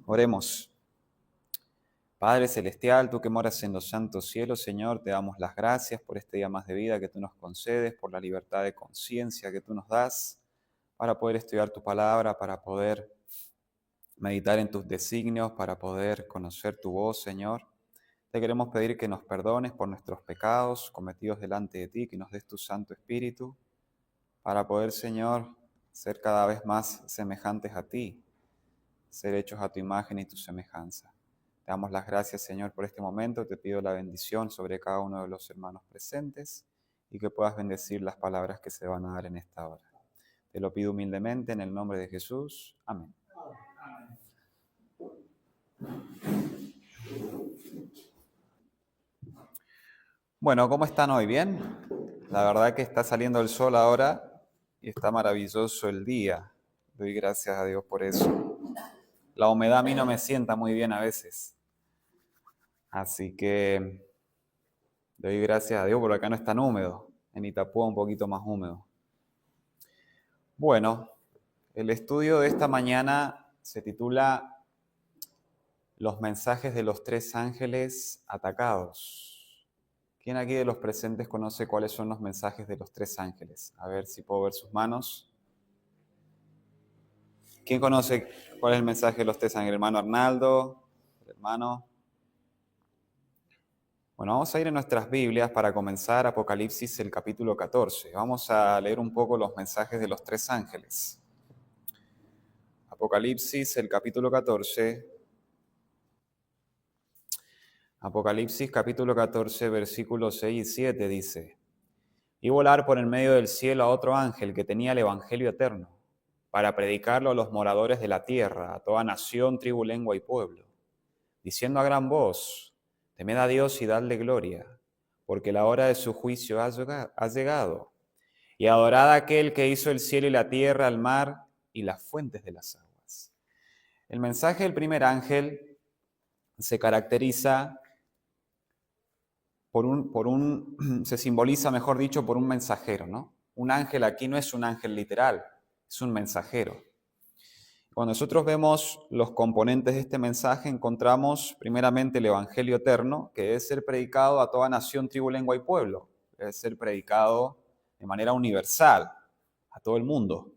Oremos. Padre Celestial, tú que moras en los santos cielos, Señor, te damos las gracias por este día más de vida que tú nos concedes, por la libertad de conciencia que tú nos das, para poder estudiar tu palabra, para poder meditar en tus designios, para poder conocer tu voz, Señor. Te queremos pedir que nos perdones por nuestros pecados cometidos delante de ti, que nos des tu Santo Espíritu, para poder, Señor, ser cada vez más semejantes a ti, ser hechos a tu imagen y tu semejanza. Te damos las gracias, Señor, por este momento. Te pido la bendición sobre cada uno de los hermanos presentes y que puedas bendecir las palabras que se van a dar en esta hora. Te lo pido humildemente en el nombre de Jesús. Amén. Bueno, ¿cómo están hoy? ¿Bien? La verdad que está saliendo el sol ahora y está maravilloso el día. Doy gracias a Dios por eso. La humedad a mí no me sienta muy bien a veces. Así que doy gracias a Dios porque acá no es tan húmedo. En Itapúa un poquito más húmedo. Bueno, el estudio de esta mañana se titula Los mensajes de los tres ángeles atacados. ¿Quién aquí de los presentes conoce cuáles son los mensajes de los tres ángeles? A ver si puedo ver sus manos. ¿Quién conoce cuál es el mensaje de los tres ángeles? Hermano Arnaldo, hermano. Bueno, vamos a ir en nuestras Biblias para comenzar Apocalipsis, el capítulo 14. Vamos a leer un poco los mensajes de los tres ángeles. Apocalipsis, el capítulo 14. Apocalipsis, capítulo 14, versículos 6 y 7 dice: Y volar por en medio del cielo a otro ángel que tenía el evangelio eterno, para predicarlo a los moradores de la tierra, a toda nación, tribu, lengua y pueblo, diciendo a gran voz: Temed a Dios y dadle gloria, porque la hora de su juicio ha llegado, y adorad a aquel que hizo el cielo y la tierra, el mar y las fuentes de las aguas. El mensaje del primer ángel se caracteriza se simboliza, mejor dicho, por un mensajero, ¿no? Un ángel aquí no es un ángel literal, es un mensajero. Cuando nosotros vemos los componentes de este mensaje, encontramos primeramente el Evangelio eterno, que debe ser predicado a toda nación, tribu, lengua y pueblo. Debe ser predicado de manera universal, a todo el mundo.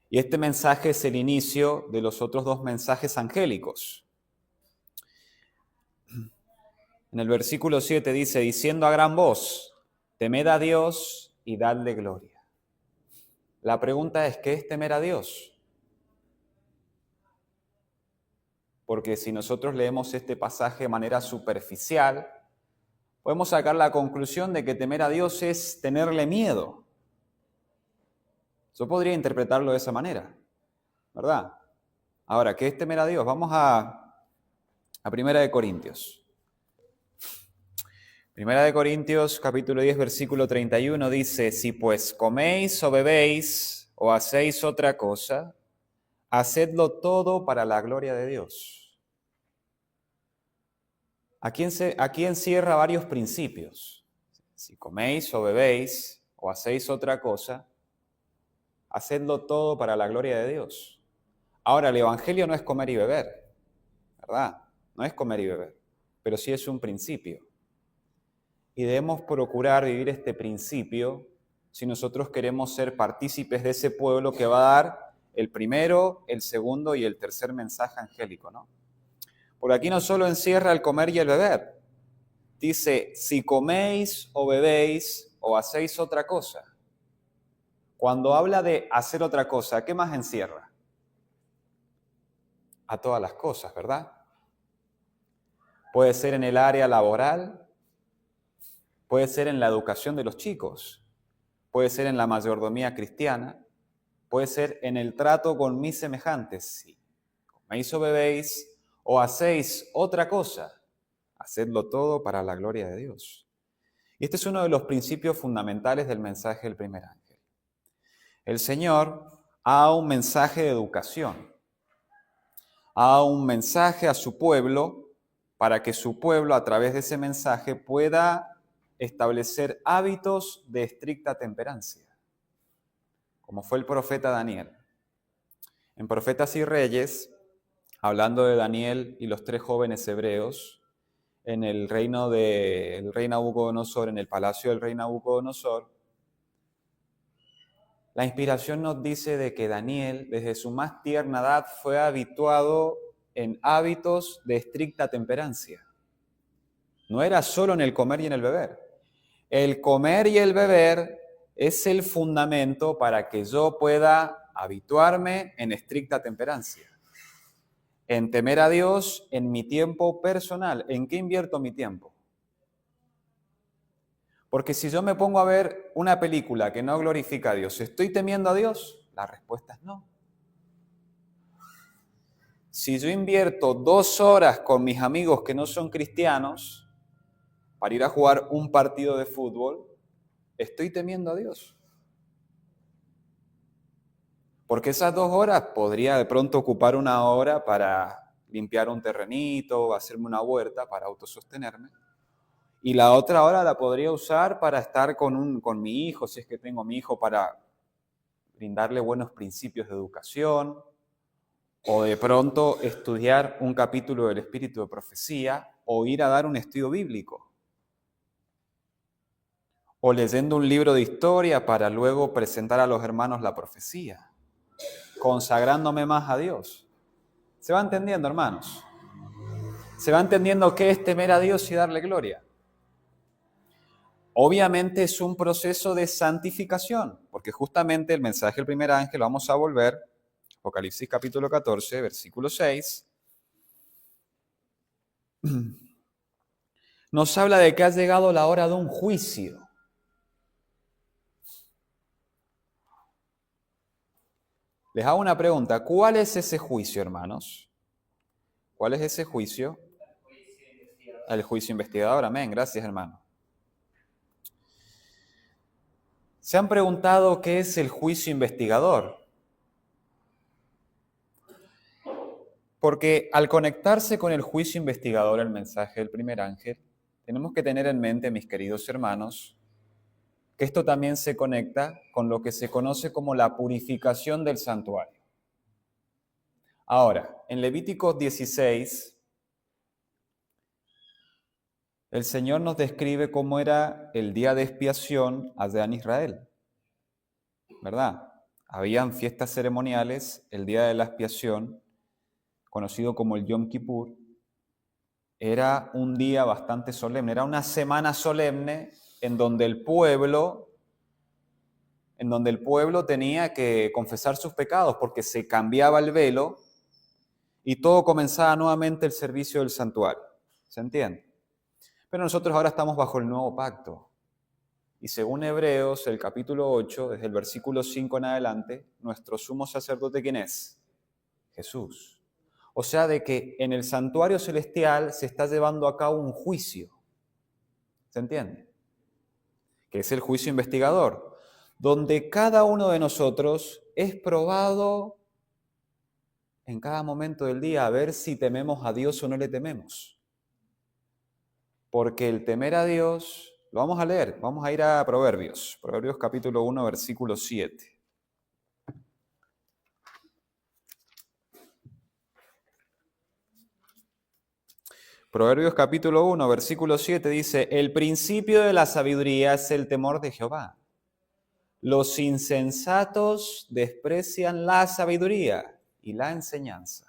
Y este mensaje es el inicio de los otros dos mensajes angélicos. En el versículo 7 dice: diciendo a gran voz, temed a Dios y dadle gloria. La pregunta es, ¿qué es temer a Dios? Porque si nosotros leemos este pasaje de manera superficial, podemos sacar la conclusión de que temer a Dios es tenerle miedo. Yo podría interpretarlo de esa manera, ¿verdad? Ahora, ¿qué es temer a Dios? Vamos a Primera de Corintios. Primera de Corintios, capítulo 10, versículo 31, dice: si pues coméis o bebéis o hacéis otra cosa, hacedlo todo para la gloria de Dios. Aquí encierra varios principios. Si coméis o bebéis o hacéis otra cosa, hacedlo todo para la gloria de Dios. Ahora, el Evangelio no es comer y beber, ¿verdad? No es comer y beber, pero sí es un principio. Y debemos procurar vivir este principio si nosotros queremos ser partícipes de ese pueblo que va a dar el primero, el segundo y el tercer mensaje angélico, ¿no? Por aquí no solo encierra el comer y el beber. Dice, si coméis o bebéis o hacéis otra cosa. Cuando habla de hacer otra cosa, ¿qué más encierra? A todas las cosas, ¿verdad? Puede ser en el área laboral, puede ser en la educación de los chicos, puede ser en la mayordomía cristiana, puede ser en el trato con mis semejantes. Si coméis o bebéis o hacéis otra cosa, hacedlo todo para la gloria de Dios. Y este es uno de los principios fundamentales del mensaje del primer ángel. El Señor ha dado un mensaje de educación, ha dado un mensaje a su pueblo para que su pueblo, a través de ese mensaje, pueda establecer hábitos de estricta temperancia, como fue el profeta Daniel. En Profetas y Reyes, hablando de Daniel y los 3 jóvenes hebreos, en el reino del rey Nabucodonosor, en el palacio del rey Nabucodonosor, la inspiración nos dice de que Daniel, desde su más tierna edad, fue habituado en hábitos de estricta temperancia. No era solo en el comer y en el beber. El comer y el beber es el fundamento para que yo pueda habituarme en estricta temperancia, en temer a Dios en mi tiempo personal. ¿En qué invierto mi tiempo? Porque si yo me pongo a ver una película que no glorifica a Dios, ¿estoy temiendo a Dios? La respuesta es no. Si yo invierto 2 horas con mis amigos que no son cristianos para ir a jugar un partido de fútbol, ¿estoy temiendo a Dios? Porque esas 2 horas podría de pronto ocupar 1 hora para limpiar un terrenito, hacerme una huerta para autosostenerme. Y la otra hora la podría usar para estar con mi hijo, si es que tengo mi hijo, para brindarle buenos principios de educación, o de pronto estudiar un capítulo del Espíritu de Profecía, o ir a dar un estudio bíblico, o leyendo un libro de historia para luego presentar a los hermanos la profecía, consagrándome más a Dios. ¿Se va entendiendo, hermanos? ¿Se va entendiendo qué es temer a Dios y darle gloria? Obviamente es un proceso de santificación, porque justamente el mensaje del primer ángel, vamos a volver, Apocalipsis capítulo 14, versículo 6, nos habla de que ha llegado la hora de un juicio. Les hago una pregunta, ¿cuál es ese juicio, hermanos? ¿Cuál es ese juicio? El juicio investigador, amén, gracias, hermano. ¿Se han preguntado qué es el juicio investigador? Porque al conectarse con el juicio investigador, el mensaje del primer ángel, tenemos que tener en mente, mis queridos hermanos, que esto también se conecta con lo que se conoce como la purificación del santuario. Ahora, en Levíticos 16, el Señor nos describe cómo era el día de expiación allá en Israel, ¿verdad? Habían fiestas ceremoniales, el día de la expiación, conocido como el Yom Kippur, era un día bastante solemne, era una semana solemne en donde el pueblo tenía que confesar sus pecados porque se cambiaba el velo y todo comenzaba nuevamente el servicio del santuario. ¿Se entiende? Pero nosotros ahora estamos bajo el nuevo pacto. Y según Hebreos, el capítulo 8, desde el versículo 5 en adelante, nuestro sumo sacerdote, ¿quién es? Jesús. O sea, de que en el santuario celestial se está llevando a cabo un juicio. ¿Se entiende? Que es el juicio investigador, donde cada uno de nosotros es probado en cada momento del día a ver si tememos a Dios o no le tememos. Porque el temer a Dios, lo vamos a leer, vamos a ir a Proverbios, Proverbios capítulo 1, versículo 7. Proverbios capítulo 1, versículo 7 dice, el principio de la sabiduría es el temor de Jehová. Los insensatos desprecian la sabiduría y la enseñanza.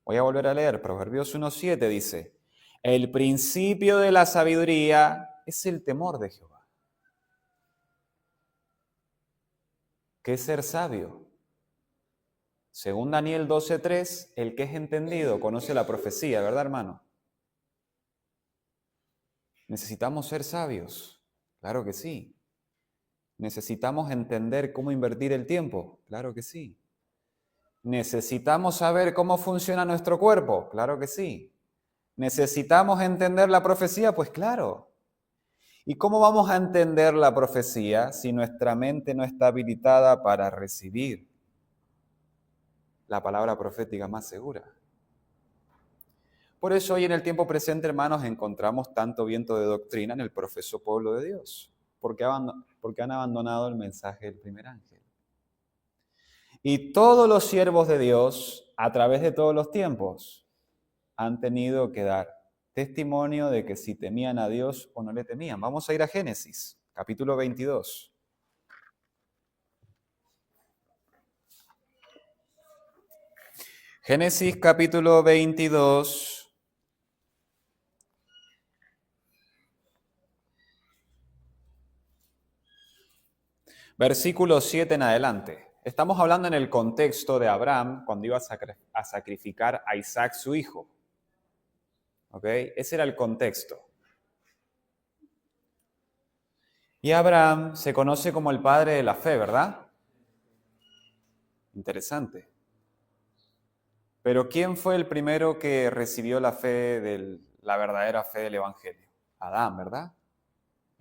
Voy a volver a leer, Proverbios 1:7 dice, el principio de la sabiduría es el temor de Jehová. ¿Qué es ser sabio? Según Daniel 12:3, el que es entendido conoce la profecía, ¿verdad, hermano? Necesitamos ser sabios, claro que sí. Necesitamos entender cómo invertir el tiempo, claro que sí. ¿Necesitamos saber cómo funciona nuestro cuerpo? Claro que sí. ¿Necesitamos entender la profecía? Pues claro. ¿Y cómo vamos a entender la profecía si nuestra mente no está habilitada para recibir la palabra profética más segura? Por eso hoy en el tiempo presente, hermanos, encontramos tanto viento de doctrina en el profeso pueblo de Dios, porque han abandonado el mensaje del primer ángel. Y todos los siervos de Dios, a través de todos los tiempos, han tenido que dar testimonio de que si temían a Dios o no le temían. Vamos a ir a Génesis, capítulo 22. Génesis capítulo 22, versículo 7 en adelante. Estamos hablando en el contexto de Abraham cuando iba a sacrificar a Isaac, su hijo. ¿Ok? Ese era el contexto. Y Abraham se conoce como el padre de la fe, ¿verdad? Interesante. Pero ¿quién fue el primero que recibió la verdadera fe del Evangelio? Adán, ¿verdad?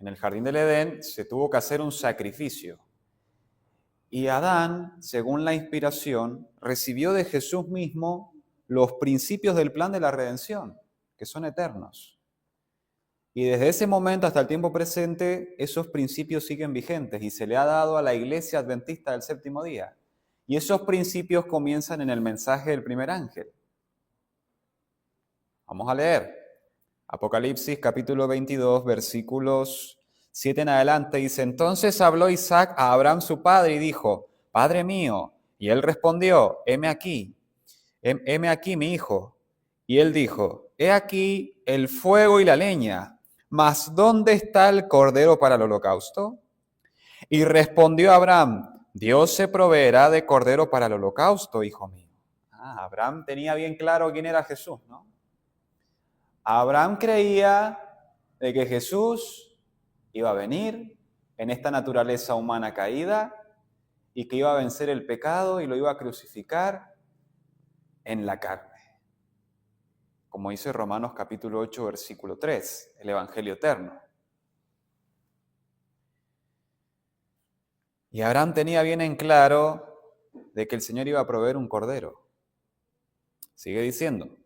En el jardín del Edén se tuvo que hacer un sacrificio. Y Adán, según la inspiración, recibió de Jesús mismo los principios del plan de la redención, que son eternos. Y desde ese momento hasta el tiempo presente, esos principios siguen vigentes y se le ha dado a la Iglesia Adventista del Séptimo Día. Y esos principios comienzan en el mensaje del primer ángel. Vamos a leer. Apocalipsis capítulo 22, versículos 7 en adelante. Dice, entonces habló Isaac a Abraham su padre y dijo, Padre mío. Y él respondió, heme aquí mi hijo. Y él dijo, he aquí el fuego y la leña, mas ¿dónde está el cordero para el holocausto? Y respondió Abraham, Dios se proveerá de cordero para el holocausto, hijo mío. Abraham tenía bien claro quién era Jesús, ¿no? Abraham creía de que Jesús iba a venir en esta naturaleza humana caída y que iba a vencer el pecado y lo iba a crucificar en la carne. Como dice Romanos capítulo 8, versículo 3, el Evangelio eterno. Y Abraham tenía bien en claro de que el Señor iba a proveer un cordero. Sigue diciendo.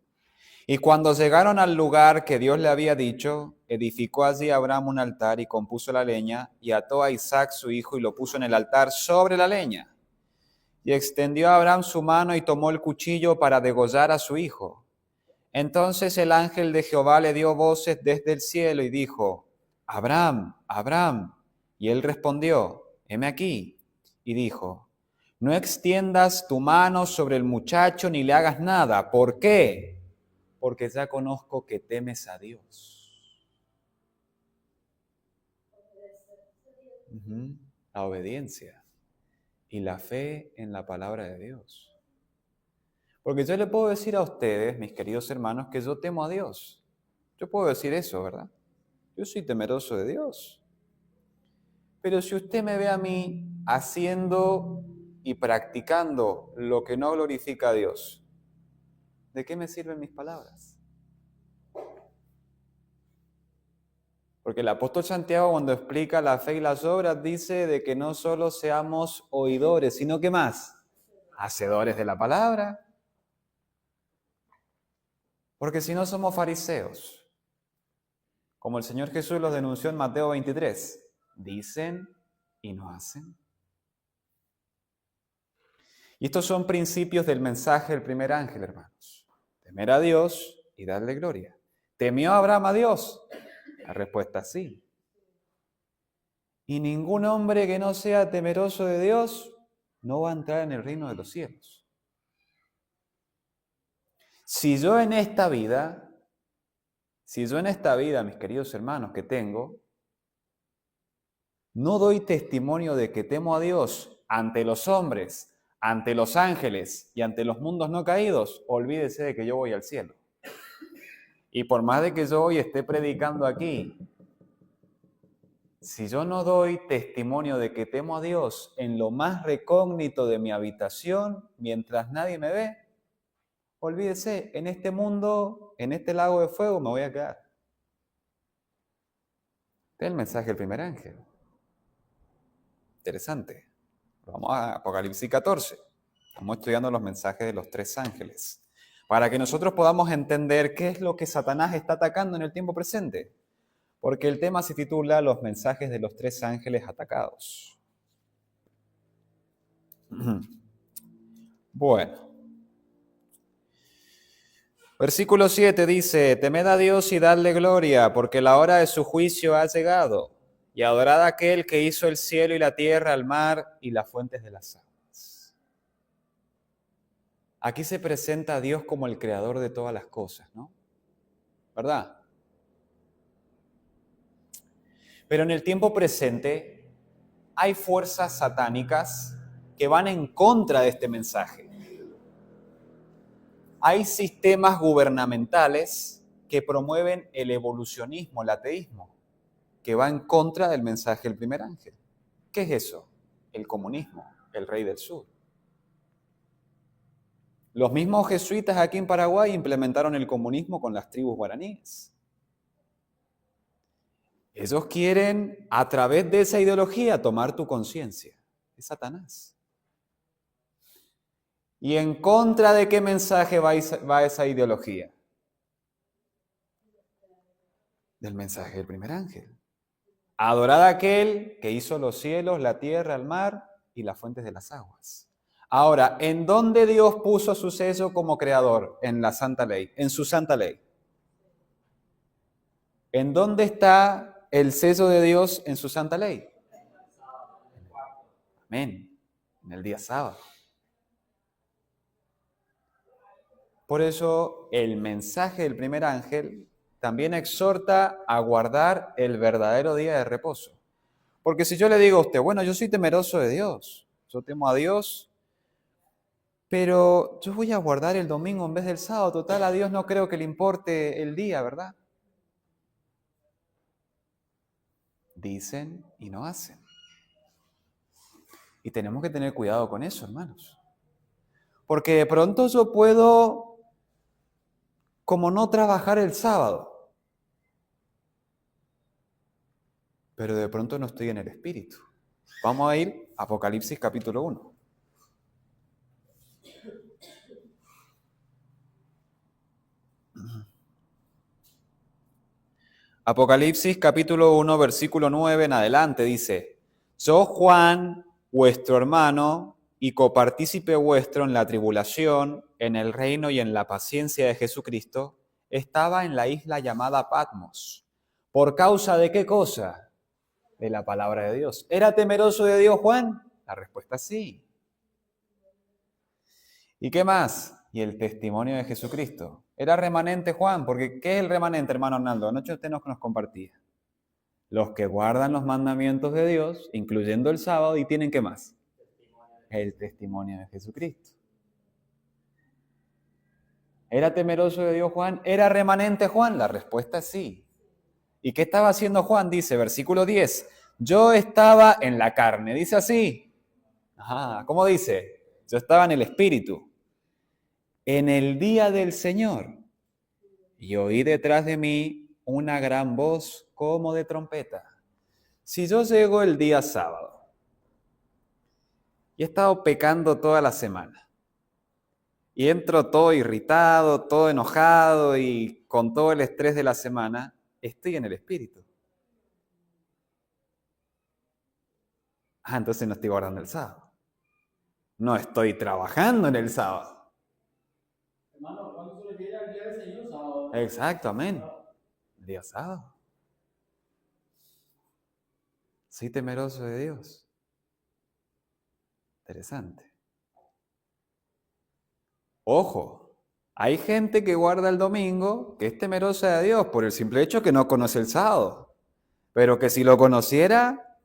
Y cuando llegaron al lugar que Dios le había dicho, edificó allí Abraham un altar y compuso la leña, y ató a Isaac su hijo y lo puso en el altar sobre la leña. Y extendió a Abraham su mano y tomó el cuchillo para degollar a su hijo. Entonces el ángel de Jehová le dio voces desde el cielo y dijo, Abraham, Abraham. Y él respondió, heme aquí. Y dijo, no extiendas tu mano sobre el muchacho ni le hagas nada. ¿Por qué? Porque ya conozco que temes a Dios. La obediencia y la fe en la palabra de Dios. Porque yo le puedo decir a ustedes, mis queridos hermanos, que yo temo a Dios. Yo puedo decir eso, ¿verdad? Yo soy temeroso de Dios. Pero si usted me ve a mí haciendo y practicando lo que no glorifica a Dios, ¿de qué me sirven mis palabras? Porque el apóstol Santiago, cuando explica la fe y las obras, dice de que no solo seamos oidores, sino que más, hacedores de la palabra. Porque si no somos fariseos, como el Señor Jesús los denunció en Mateo 23, dicen y no hacen. Y estos son principios del mensaje del primer ángel, hermanos. Temer a Dios y darle gloria. ¿Temió Abraham a Dios? La respuesta es sí. Y ningún hombre que no sea temeroso de Dios no va a entrar en el reino de los cielos. Si yo en esta vida, mis queridos hermanos, que tengo, no doy testimonio de que temo a Dios ante los hombres, ante los ángeles y ante los mundos no caídos, olvídese de que yo voy al cielo. Y por más de que yo hoy esté predicando aquí, si yo no doy testimonio de que temo a Dios en lo más recógnito de mi habitación, mientras nadie me ve, olvídese, en este mundo, en este lago de fuego me voy a quedar. Este es el mensaje del primer ángel. Interesante. Vamos a Apocalipsis 14. Estamos estudiando los mensajes de los tres ángeles, para que nosotros podamos entender qué es lo que Satanás está atacando en el tiempo presente. Porque el tema se titula Los mensajes de los tres ángeles atacados. Bueno, versículo 7 dice, temed a Dios y dadle gloria, porque la hora de su juicio ha llegado, y adorad a aquel que hizo el cielo y la tierra, el mar y las fuentes de las aguas. Aquí se presenta a Dios como el creador de todas las cosas, ¿no? ¿Verdad? Pero en el tiempo presente hay fuerzas satánicas que van en contra de este mensaje. Hay sistemas gubernamentales que promueven el evolucionismo, el ateísmo, que va en contra del mensaje del primer ángel. ¿Qué es eso? El comunismo, el rey del sur. Los mismos jesuitas aquí en Paraguay implementaron el comunismo con las tribus guaraníes. Ellos quieren, a través de esa ideología, tomar tu conciencia. Es Satanás. ¿Y en contra de qué mensaje va esa ideología? Del mensaje del primer ángel. Adorad a aquel que hizo los cielos, la tierra, el mar y las fuentes de las aguas. Ahora, ¿en dónde Dios puso su sello como creador? En la santa ley, en su santa ley. ¿En dónde está el sello de Dios en su santa ley? Amén. En el día sábado. Por eso el mensaje del primer ángel también exhorta a guardar el verdadero día de reposo. Porque si yo le digo a usted, bueno, yo soy temeroso de Dios, yo temo a Dios, pero yo voy a guardar el domingo en vez del sábado, total, a Dios no creo que le importe el día, ¿verdad? Dicen y no hacen. Y tenemos que tener cuidado con eso, hermanos. Porque de pronto yo puedo, como no trabajar el sábado, pero de pronto no estoy en el Espíritu. Vamos a ir a Apocalipsis capítulo 1. Apocalipsis capítulo 1, versículo 9 en adelante dice, yo Juan, vuestro hermano y copartícipe vuestro en la tribulación, en el reino y en la paciencia de Jesucristo, estaba en la isla llamada Patmos. ¿Por causa de qué cosa? De la palabra de Dios. ¿Era temeroso de Dios Juan? La respuesta es sí. ¿Y qué más? Y el testimonio de Jesucristo. Era remanente Juan, porque ¿qué es el remanente, hermano Arnaldo? Anoche usted nos compartía. Los que guardan los mandamientos de Dios, incluyendo el sábado, y tienen ¿qué más? El testimonio de Jesucristo. ¿Era temeroso de Dios Juan? ¿Era remanente Juan? La respuesta es sí. ¿Y qué estaba haciendo Juan? Dice, versículo 10, yo estaba en la carne. ¿Dice así? Ajá, ¿cómo dice? Yo estaba en el Espíritu. En el día del Señor, y oí detrás de mí una gran voz como de trompeta. Si yo llego el día sábado y he estado pecando toda la semana, y entro todo irritado, todo enojado y con todo el estrés de la semana, estoy en el Espíritu. Entonces no estoy guardando el sábado. No estoy trabajando en el sábado. Hermano, ¿cuándo se refiere al día del Señor? Sábado. Exacto, amén. El día sábado. Soy temeroso de Dios. Interesante. Ojo, hay gente que guarda el domingo, que es temerosa de Dios por el simple hecho que no conoce el sábado. Pero que si lo conociera,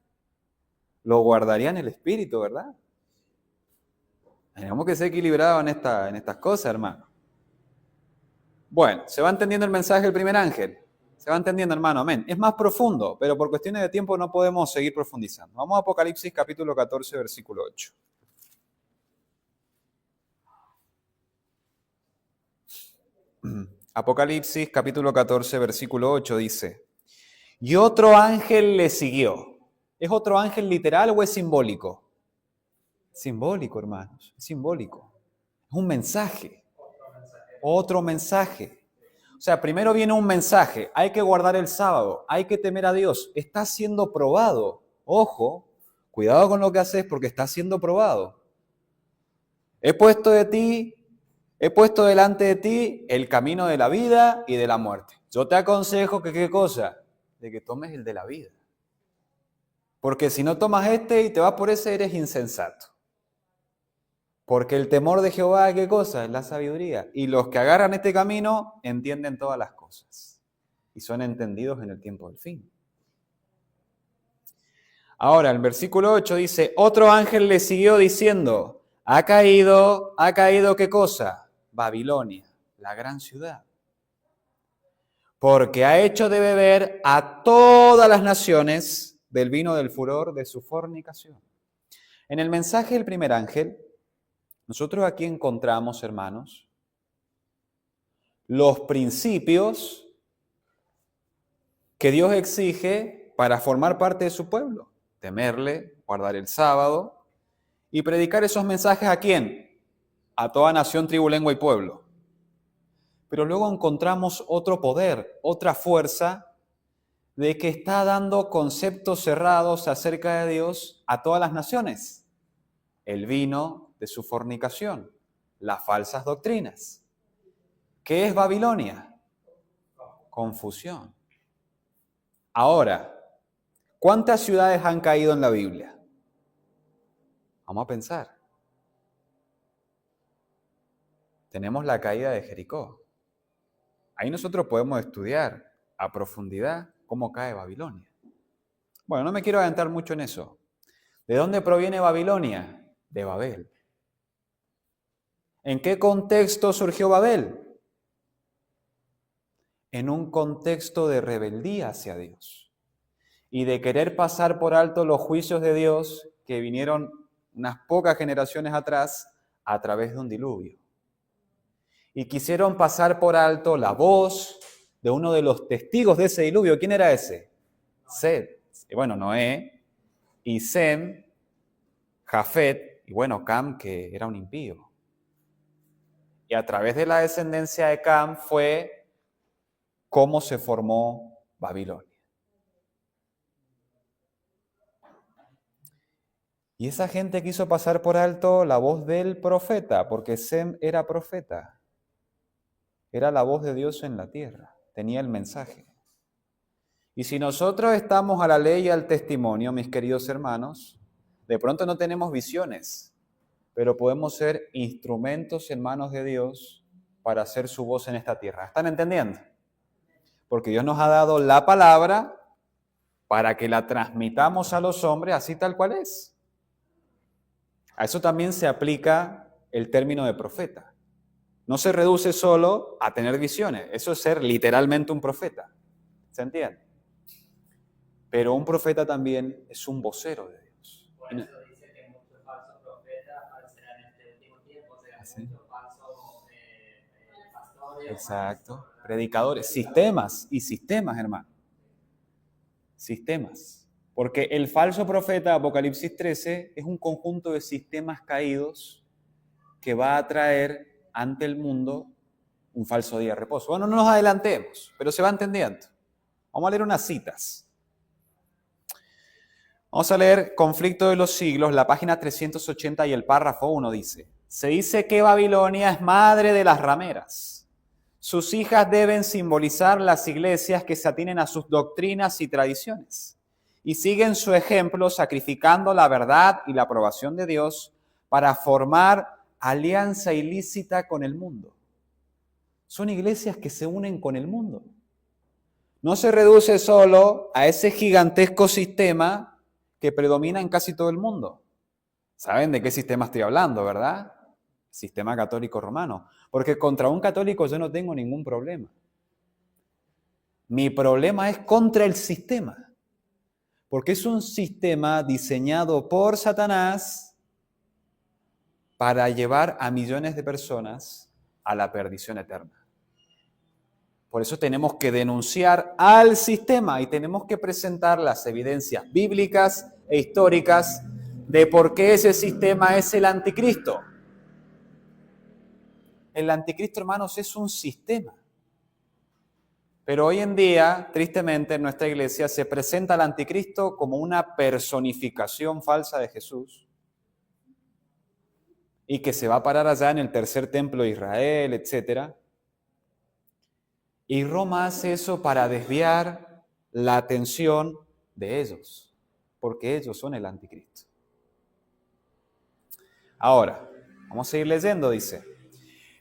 lo guardaría en el Espíritu, ¿verdad? Tenemos que ser equilibrados en estas cosas, hermano. Bueno, ¿se va entendiendo el mensaje del primer ángel? ¿Se va entendiendo, hermano? Amén. Es más profundo, pero por cuestiones de tiempo no podemos seguir profundizando. Vamos a Apocalipsis capítulo 14, versículo 8. Apocalipsis capítulo 14, versículo 8 dice, y otro ángel le siguió. ¿Es otro ángel literal o es simbólico? Simbólico, hermanos, es simbólico. Es un mensaje. Otro mensaje. O sea, primero viene un mensaje, hay que guardar el sábado, hay que temer a Dios, está siendo probado. Ojo, cuidado con lo que haces porque está siendo probado. He puesto delante de ti el camino de la vida y de la muerte. Yo te aconsejo que, ¿qué cosa? De que tomes el de la vida. Porque si no tomas este y te vas por ese, eres insensato. Porque el temor de Jehová, ¿qué cosa? Es la sabiduría. Y los que agarran este camino entienden todas las cosas. Y son entendidos en el tiempo del fin. Ahora, el versículo 8 dice, otro ángel le siguió diciendo, ha caído, ¿qué cosa? Babilonia, la gran ciudad. Porque ha hecho de beber a todas las naciones del vino del furor de su fornicación. En el mensaje del primer ángel, nosotros aquí encontramos, hermanos, los principios que Dios exige para formar parte de su pueblo. Temerle, guardar el sábado y predicar esos mensajes ¿a quién? A toda nación, tribu, lengua y pueblo. Pero luego encontramos otro poder, otra fuerza de que está dando conceptos cerrados acerca de Dios a todas las naciones. El vino de su fornicación, las falsas doctrinas. ¿Qué es Babilonia? Confusión. Ahora, ¿cuántas ciudades han caído en la Biblia? Vamos a pensar. Tenemos la caída de Jericó. Ahí nosotros podemos estudiar a profundidad cómo cae Babilonia. Bueno, no me quiero adentrar mucho en eso. ¿De dónde proviene Babilonia? De Babel. ¿En qué contexto surgió Babel? En un contexto de rebeldía hacia Dios y de querer pasar por alto los juicios de Dios que vinieron unas pocas generaciones atrás a través de un diluvio. Y quisieron pasar por alto la voz de uno de los testigos de ese diluvio. ¿Quién era ese? Set. Y bueno, Noé, y Sem, Jafet, y bueno, Cam, que era un impío. Y a través de la descendencia de Cam fue cómo se formó Babilonia. Y esa gente quiso pasar por alto la voz del profeta, porque Sem era profeta. Era la voz de Dios en la tierra, tenía el mensaje. Y si nosotros estamos a la ley y al testimonio, mis queridos hermanos, de pronto no tenemos visiones, pero podemos ser instrumentos en manos de Dios para hacer su voz en esta tierra. ¿Están entendiendo? Porque Dios nos ha dado la palabra para que la transmitamos a los hombres así tal cual es. A eso también se aplica el término de profeta. No se reduce solo a tener visiones, eso es ser literalmente un profeta. ¿Se entiende? Pero un profeta también es un vocero de Dios. Por eso dice que muchos falsos profetas aparecerán en este último tiempo, o sea, ¿Sí? muchos falsos pastores. Exacto. Predicadores, sistemas y sistemas, hermano. Sistemas. Porque el falso profeta, Apocalipsis 13, es un conjunto de sistemas caídos que va a traer ante el mundo un falso día de reposo. Bueno, no nos adelantemos, pero se va entendiendo. Vamos a leer unas citas. Vamos a leer Conflicto de los Siglos, la página 380 y el párrafo 1 dice, se dice que Babilonia es madre de las rameras. Sus hijas deben simbolizar las iglesias que se atienen a sus doctrinas y tradiciones y siguen su ejemplo sacrificando la verdad y la aprobación de Dios para formar alianza ilícita con el mundo. Son iglesias que se unen con el mundo. No se reduce solo a ese gigantesco sistema que predomina en casi todo el mundo. ¿Saben de qué sistema estoy hablando, verdad? Sistema católico romano. Porque contra un católico yo no tengo ningún problema. Mi problema es contra el sistema. Porque es un sistema diseñado por Satanás para llevar a millones de personas a la perdición eterna. Por eso tenemos que denunciar al sistema y tenemos que presentar las evidencias bíblicas e históricas de por qué ese sistema es el anticristo. El anticristo, hermanos, es un sistema. Pero hoy en día, tristemente, en nuestra iglesia se presenta al anticristo como una personificación falsa de Jesús. y que se va a parar allá en el tercer templo de Israel, etc. Y Roma hace eso para desviar la atención de ellos, porque ellos son el anticristo. Ahora, vamos a seguir leyendo, dice.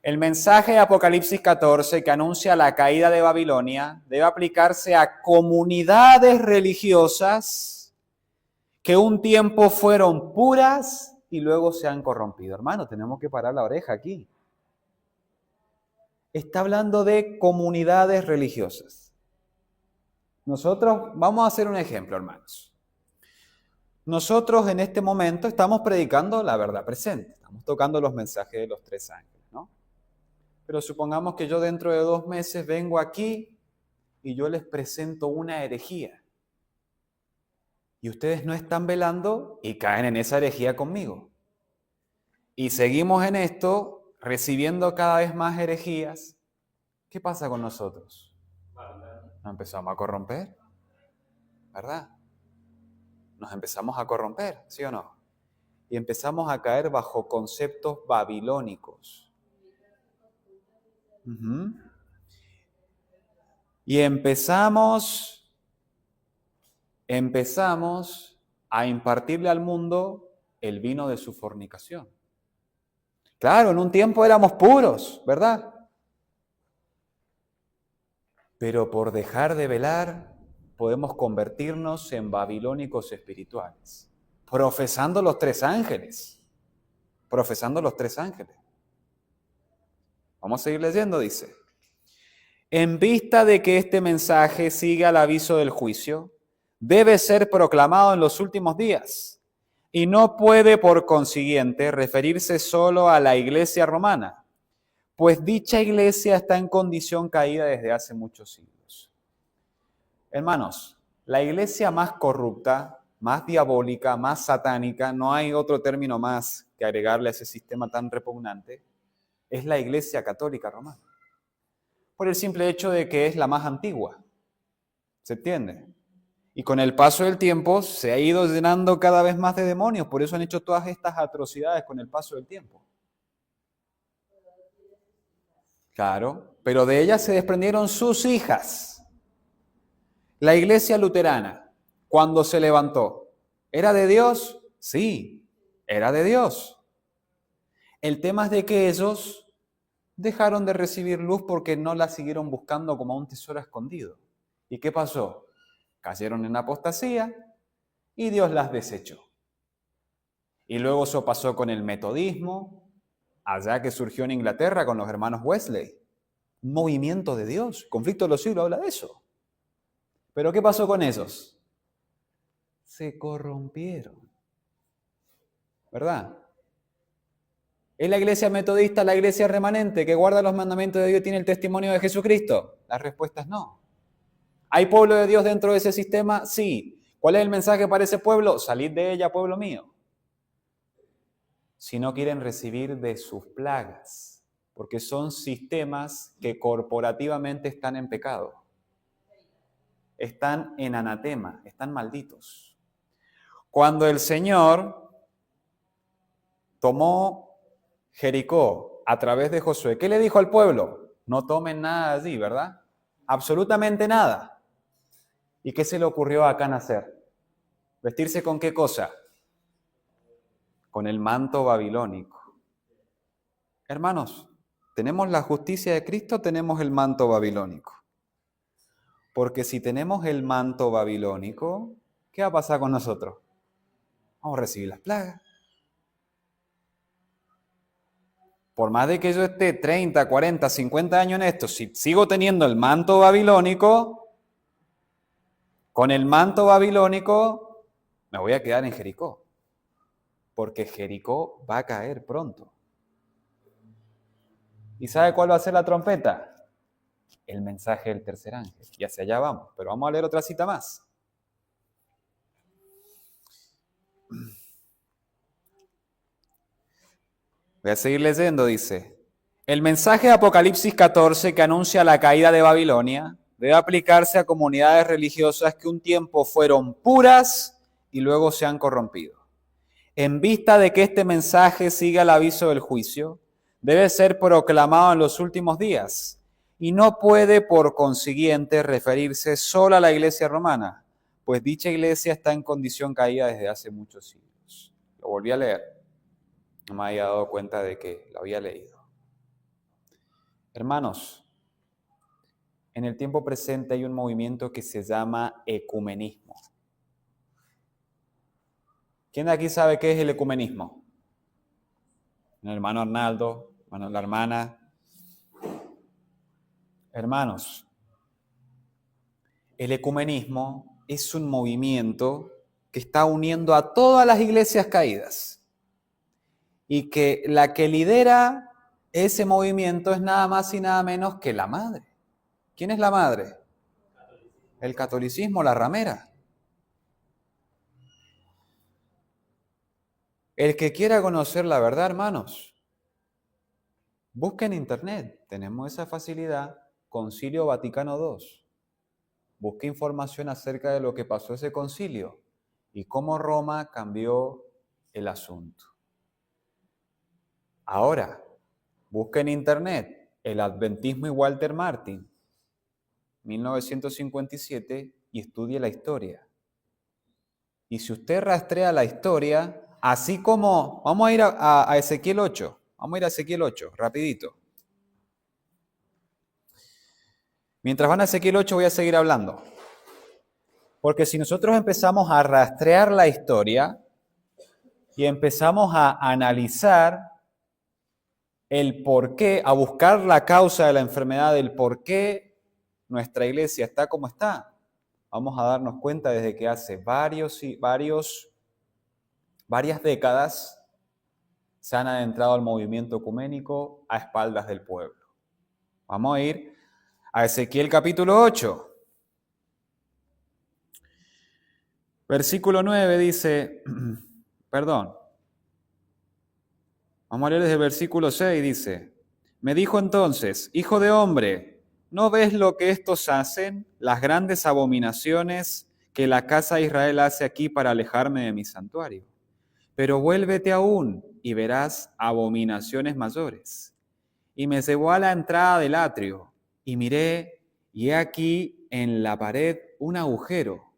El mensaje de Apocalipsis 14 que anuncia la caída de Babilonia debe aplicarse a comunidades religiosas que un tiempo fueron puras y luego se han corrompido. Hermano, tenemos que parar la oreja aquí. Está hablando de comunidades religiosas. Nosotros, vamos a hacer un ejemplo, hermanos. Nosotros en este momento estamos predicando la verdad presente. Estamos tocando los mensajes de los tres ángeles, ¿no? Pero supongamos que yo dentro de 2 meses vengo aquí y yo les presento una herejía. Y ustedes no están velando y caen en esa herejía conmigo. Y seguimos en esto, recibiendo cada vez más herejías. ¿Qué pasa con nosotros? Nos empezamos a corromper, ¿verdad? Nos empezamos a corromper, ¿sí o no? Y empezamos a caer bajo conceptos babilónicos. Y empezamos a impartirle al mundo el vino de su fornicación. Claro, en un tiempo éramos puros, ¿verdad? Pero por dejar de velar, podemos convertirnos en babilónicos espirituales, profesando los tres ángeles. Profesando los tres ángeles. Vamos a seguir leyendo, dice. En vista de que este mensaje sigue al aviso del juicio, debe ser proclamado en los últimos días y no puede, por consiguiente, referirse solo a la iglesia romana, pues dicha iglesia está en condición caída desde hace muchos siglos. Hermanos, la iglesia más corrupta, más diabólica, más satánica, no hay otro término más que agregarle a ese sistema tan repugnante, es la iglesia católica romana. Por el simple hecho de que es la más antigua. ¿Se entiende? Y con el paso del tiempo se ha ido llenando cada vez más de demonios, por eso han hecho todas estas atrocidades con el paso del tiempo. Claro, pero de ellas se desprendieron sus hijas. La iglesia luterana, cuando se levantó, ¿era de Dios? Sí, era de Dios. El tema es de que ellos dejaron de recibir luz porque no la siguieron buscando como un tesoro escondido. ¿Y qué pasó? Cayeron en apostasía y Dios las desechó. Y luego eso pasó con el metodismo, allá que surgió en Inglaterra con los hermanos Wesley. Un movimiento de Dios. Conflicto de los siglos habla de eso. ¿Pero qué pasó con ellos? Se corrompieron. ¿Verdad? ¿Es la iglesia metodista la iglesia remanente que guarda los mandamientos de Dios y tiene el testimonio de Jesucristo? La respuesta es no. ¿Hay pueblo de Dios dentro de ese sistema? Sí. ¿Cuál es el mensaje para ese pueblo? Salid de ella, pueblo mío. Si no quieren recibir de sus plagas, porque son sistemas que corporativamente están en pecado. Están en anatema, están malditos. Cuando el Señor tomó Jericó a través de Josué, ¿qué le dijo al pueblo? No tomen nada allí, ¿verdad? Absolutamente nada. ¿Y qué se le ocurrió a Acán hacer? ¿Vestirse con qué cosa? Con el manto babilónico. Hermanos, ¿tenemos la justicia de Cristo? Tenemos el manto babilónico. Porque si tenemos el manto babilónico, ¿qué va a pasar con nosotros? Vamos a recibir las plagas. Por más de que yo esté 30, 40, 50 años en esto, si sigo teniendo el manto babilónico, con el manto babilónico me voy a quedar en Jericó. Porque Jericó va a caer pronto. ¿Y sabe cuál va a ser la trompeta? El mensaje del tercer ángel. Y hacia allá vamos. Pero vamos a leer otra cita más. Voy a seguir leyendo, dice. El mensaje de Apocalipsis 14 que anuncia la caída de Babilonia debe aplicarse a comunidades religiosas que un tiempo fueron puras y luego se han corrompido. en vista de que este mensaje siga el aviso del juicio, debe ser proclamado en los últimos días y no puede, por consiguiente, referirse solo a la iglesia romana, pues dicha iglesia está en condición caída desde hace muchos siglos. Lo volví a leer, no me había dado cuenta de que lo había leído. Hermanos, en el tiempo presente hay un movimiento que se llama ecumenismo. ¿Quién de aquí sabe qué es el ecumenismo? El hermano Arnaldo, la hermana. Hermanos, el ecumenismo es un movimiento que está uniendo a todas las iglesias caídas y que la que lidera ese movimiento es nada más y nada menos que la madre. ¿Quién es la madre? El catolicismo, la ramera. El que quiera conocer la verdad, hermanos, busque en internet. Tenemos esa facilidad. Concilio Vaticano II. Busque información acerca de lo que pasó ese concilio y cómo Roma cambió el asunto. Ahora, busque en internet el Adventismo y Walter Martin, 1957, y estudie la historia. Y si usted rastrea la historia, así como, vamos a ir a Ezequiel 8, vamos a ir a Ezequiel 8, rapidito. Mientras van a Ezequiel 8 voy a seguir hablando. Porque si nosotros empezamos a rastrear la historia y empezamos a analizar el por qué, a buscar la causa de la enfermedad, del por qué nuestra iglesia está como está, vamos a darnos cuenta desde que hace varias décadas se han adentrado al movimiento ecuménico a espaldas del pueblo. Vamos a ir a Ezequiel capítulo 8. Versículo 9 dice, perdón, vamos a leer desde el versículo 6, dice, me dijo entonces, hijo de hombre, ¿no ves lo que estos hacen, las grandes abominaciones que la casa de Israel hace aquí para alejarme de mi santuario? Pero vuélvete aún y verás abominaciones mayores. Y me llevó a la entrada del atrio y miré, y he aquí en la pared un agujero.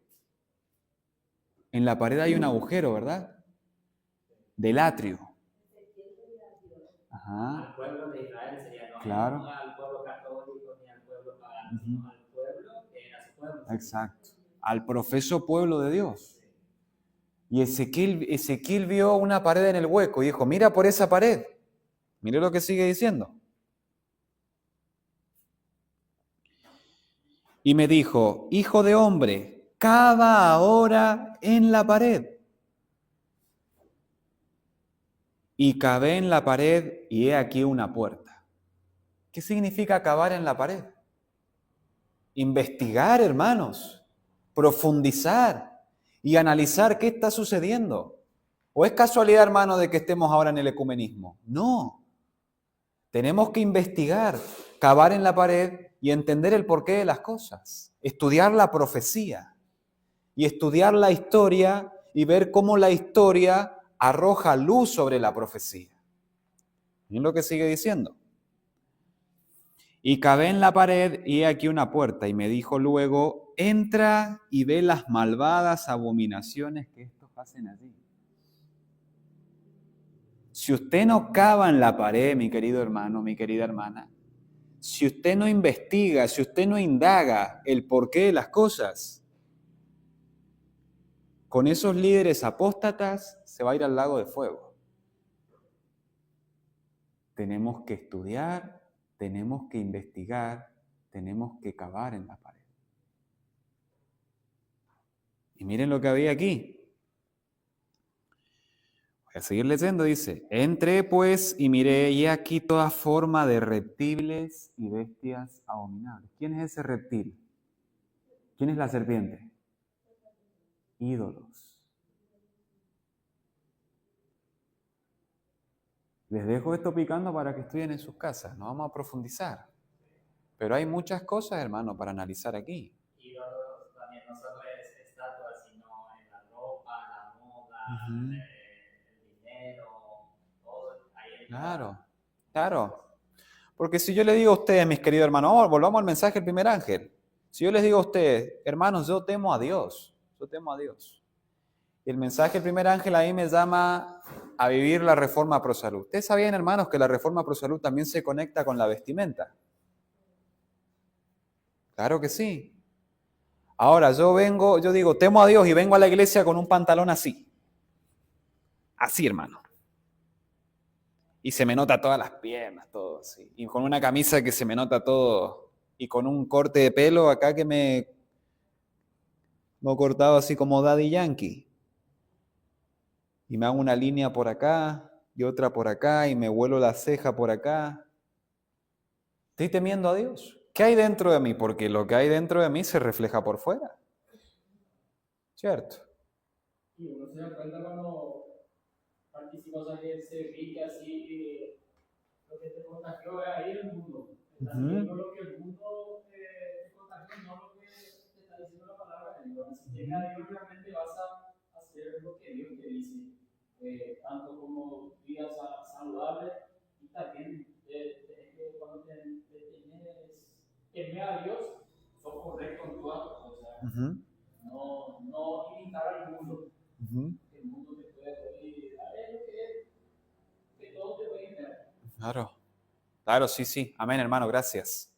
En la pared hay un agujero, ¿verdad? Del atrio. Ajá. Al pueblo de Israel sería, no, Claro. no al pueblo católico ni al pueblo pagano, sino al pueblo que era su pueblo. Exacto. Al profeso pueblo de Dios. Y Ezequiel vio una pared en el hueco y dijo, mira por esa pared. Mire lo que sigue diciendo. Y me dijo, hijo de hombre, cava ahora en la pared. Y cavé en la pared y he aquí una puerta. ¿Qué significa cavar en la pared? Investigar, hermanos, profundizar y analizar qué está sucediendo. ¿O es casualidad, hermano, de que estemos ahora en el ecumenismo? No. Tenemos que investigar, cavar en la pared y entender el porqué de las cosas. Estudiar la profecía y estudiar la historia y ver cómo la historia arroja luz sobre la profecía. Miren lo que sigue diciendo. Y cavé en la pared y he aquí una puerta, y me dijo luego, entra y ve las malvadas abominaciones que estos hacen allí. Si usted no cava en la pared, mi querido hermano, mi querida hermana, si usted no investiga, si usted no indaga el porqué de las cosas, con esos líderes apóstatas se va a ir al lago de fuego. Tenemos que estudiar, tenemos que investigar, tenemos que cavar en la pared. Y miren lo que había aquí. Voy a seguir leyendo, dice, entré pues y miré y aquí toda forma de reptiles y bestias abominables. ¿Quién es ese reptil? ¿Quién es la serpiente? Ídolos. Les dejo esto picando para que estudien en sus casas, no vamos a profundizar. Pero hay muchas cosas, hermano, para analizar aquí. Ídolos también no solo es estatuas, sino en la ropa, la moda, el Claro, claro. Porque si yo le digo a ustedes, mis queridos hermanos, volvamos al mensaje del primer ángel. Si yo les digo a ustedes, hermanos, yo temo a Dios, yo temo a Dios. Y el mensaje del primer ángel ahí me llama a vivir la reforma pro salud. Ustedes sabían, hermanos, que la reforma pro salud también se conecta con la vestimenta. Claro que sí. Ahora, yo digo, temo a Dios y vengo a la iglesia con un pantalón así. Así, hermano. Y se me nota todas las piernas, todo así. Y con una camisa que se me nota todo. Y con un corte de pelo acá que me he cortado así como Daddy Yankee. Y me hago una línea por acá y otra por acá y me vuelo la ceja por acá. Estoy temiendo a Dios. ¿Qué hay dentro de mí? Porque lo que hay dentro de mí se refleja por fuera. ¿Cierto? Y uno se da cuenta cuando participa, o sea, que se ve que así lo que te contagió es ahí el mundo. Estás viendo lo que el mundo te contagió, no lo que te está diciendo la palabra de Dios. Si llega a Dios, realmente vas a hacer lo que Dios te dice. Tanto como días saludables y también cuando temes a Dios, sos correcto en tu acto. O sea, no imitar al mundo. El mundo te puede decir, que todo te puede imitar. Claro, claro, sí. Amén, hermano, gracias.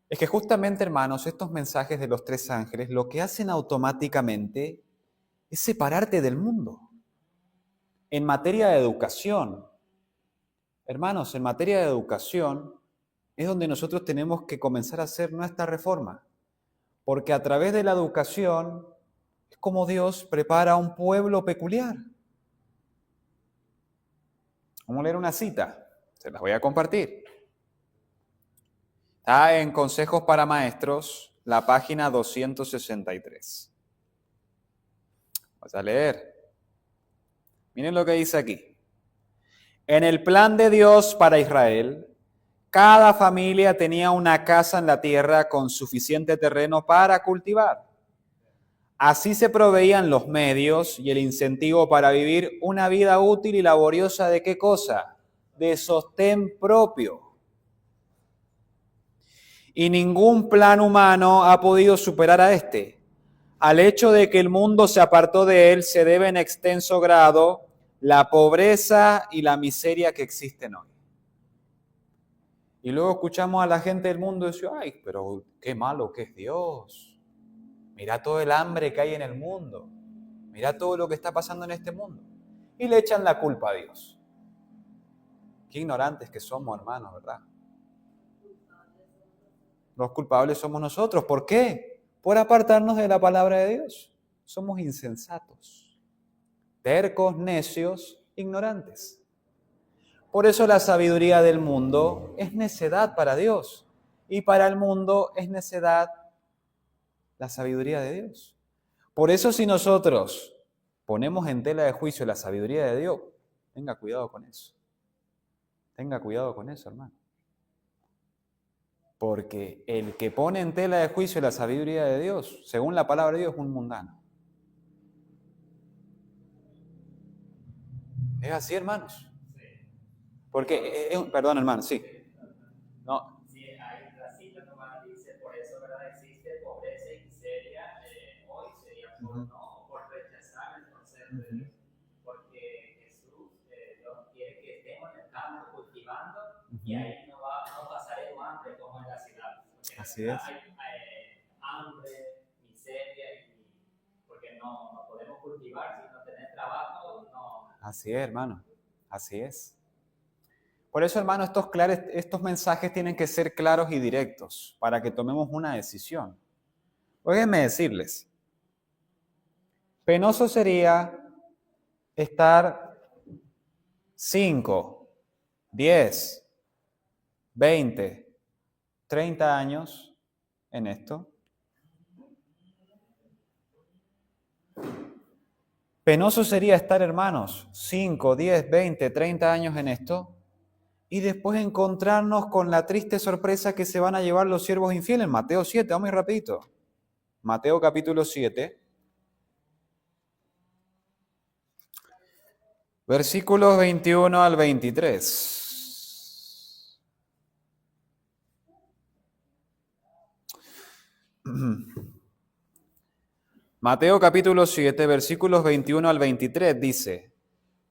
Es que justamente, hermanos, estos mensajes de los tres ángeles lo que hacen automáticamente es separarte del mundo. En materia de educación, hermanos, en materia de educación es donde nosotros tenemos que comenzar a hacer nuestra reforma. Porque a través de la educación es como Dios prepara un pueblo peculiar. Vamos a leer una cita, se las voy a compartir. Está en Consejos para Maestros, la página 263. Vamos a leer. Miren lo que dice aquí. En el plan de Dios para Israel, cada familia tenía una casa en la tierra con suficiente terreno para cultivar. Así se proveían los medios y el incentivo para vivir una vida útil y laboriosa ¿de qué cosa? De sostén propio. Y ningún plan humano ha podido superar a este. Al hecho de que el mundo se apartó de él se debe en extenso grado la pobreza y la miseria que existen hoy. Y luego escuchamos a la gente del mundo decir, ay, pero qué malo que es Dios. Mira todo el hambre que hay en el mundo. Mira todo lo que está pasando en este mundo. Y le echan la culpa a Dios. Qué ignorantes que somos, hermanos, ¿verdad? Los culpables somos nosotros. ¿Por qué? Por apartarnos de la palabra de Dios. Somos insensatos, tercos, necios, ignorantes. Por eso la sabiduría del mundo es necedad para Dios. Y para el mundo es necedad la sabiduría de Dios. Por eso si nosotros ponemos en tela de juicio la sabiduría de Dios, tenga cuidado con eso. Tenga cuidado con eso, hermano. Porque el que pone en tela de juicio la sabiduría de Dios, según la palabra de Dios, es un mundano. ¿Es así, hermanos? Porque, perdón, hermano, sí. No. Sí, hay la cita nomás dice, por eso, ¿verdad? Existe pobreza y miseria hoy, sería por no, por rechazar el concepto de Dios. Porque Jesús, Dios quiere que estemos en el campo cultivando y ahí no pasaremos hambre como en la ciudad. Porque así es. Hay hambre, miseria, porque no podemos cultivar si no tenemos trabajo, no. Así es, hermano, así es. Por eso, hermano, estos mensajes tienen que ser claros y directos para que tomemos una decisión. Déjenme decirles, penoso sería estar 5, 10, 20, 30 años en esto. Penoso sería estar, hermanos, 5, 10, 20, 30 años en esto y después encontrarnos con la triste sorpresa que se van a llevar los siervos infieles. Mateo 7, vamos muy rapidito. Mateo capítulo 7. Versículos 21 al 23. Mateo capítulo 7, versículos 21 al 23 dice: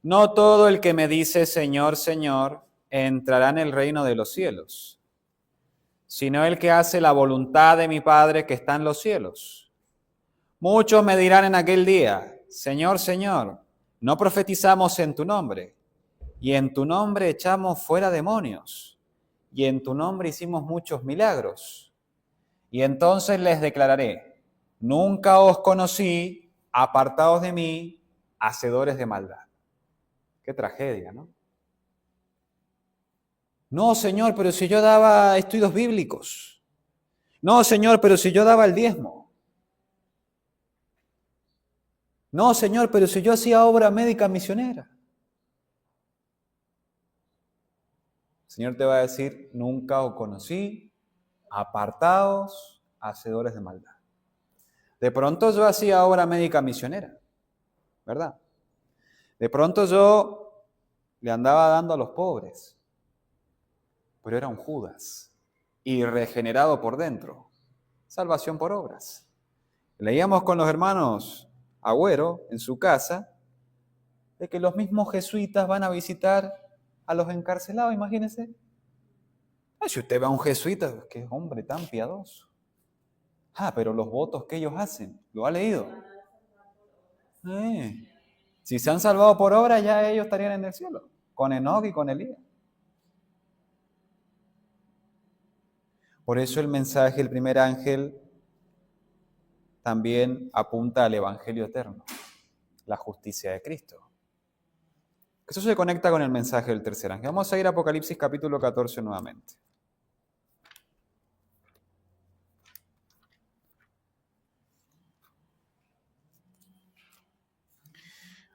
No todo el que me dice Señor, Señor, entrará en el reino de los cielos, sino el que hace la voluntad de mi Padre que está en los cielos. Muchos me dirán en aquel día: Señor, Señor, ¿no profetizamos en tu nombre? Y en tu nombre echamos fuera demonios, y en tu nombre hicimos muchos milagros. Y entonces les declararé: nunca os conocí, apartados de mí, hacedores de maldad. Qué tragedia, ¿no? No, Señor, pero si yo daba estudios bíblicos. No, Señor, pero si yo daba el diezmo. No, Señor, pero si yo hacía obra médica misionera. El Señor te va a decir: nunca os conocí, apartados, hacedores de maldad. De pronto yo hacía obra médica misionera, ¿verdad? De pronto yo le andaba dando a los pobres, pero era un Judas y regenerado por dentro. Salvación por obras. Leíamos con los hermanos Agüero en su casa de que los mismos jesuitas van a visitar a los encarcelados, imagínense. Ay, si usted ve a un jesuita, qué hombre tan piadoso. Pero los votos que ellos hacen, ¿lo ha leído? Si se han salvado por obra, ya ellos estarían en el cielo, con Enoc y con Elías. Por eso el mensaje, el primer ángel, también apunta al evangelio eterno, la justicia de Cristo. Eso se conecta con el mensaje del tercer ángel. Vamos a ir a Apocalipsis capítulo 14 nuevamente.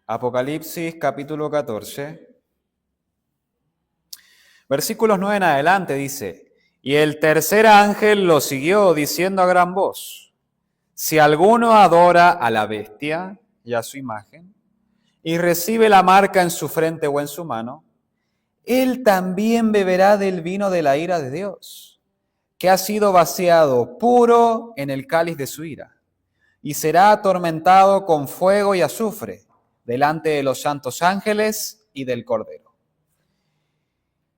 Apocalipsis capítulo 14, versículos 9 en adelante dice: Y el tercer ángel lo siguió diciendo a gran voz: Si alguno adora a la bestia y a su imagen, y recibe la marca en su frente o en su mano, él también beberá del vino de la ira de Dios, que ha sido vaciado puro en el cáliz de su ira, y será atormentado con fuego y azufre delante de los santos ángeles y del Cordero.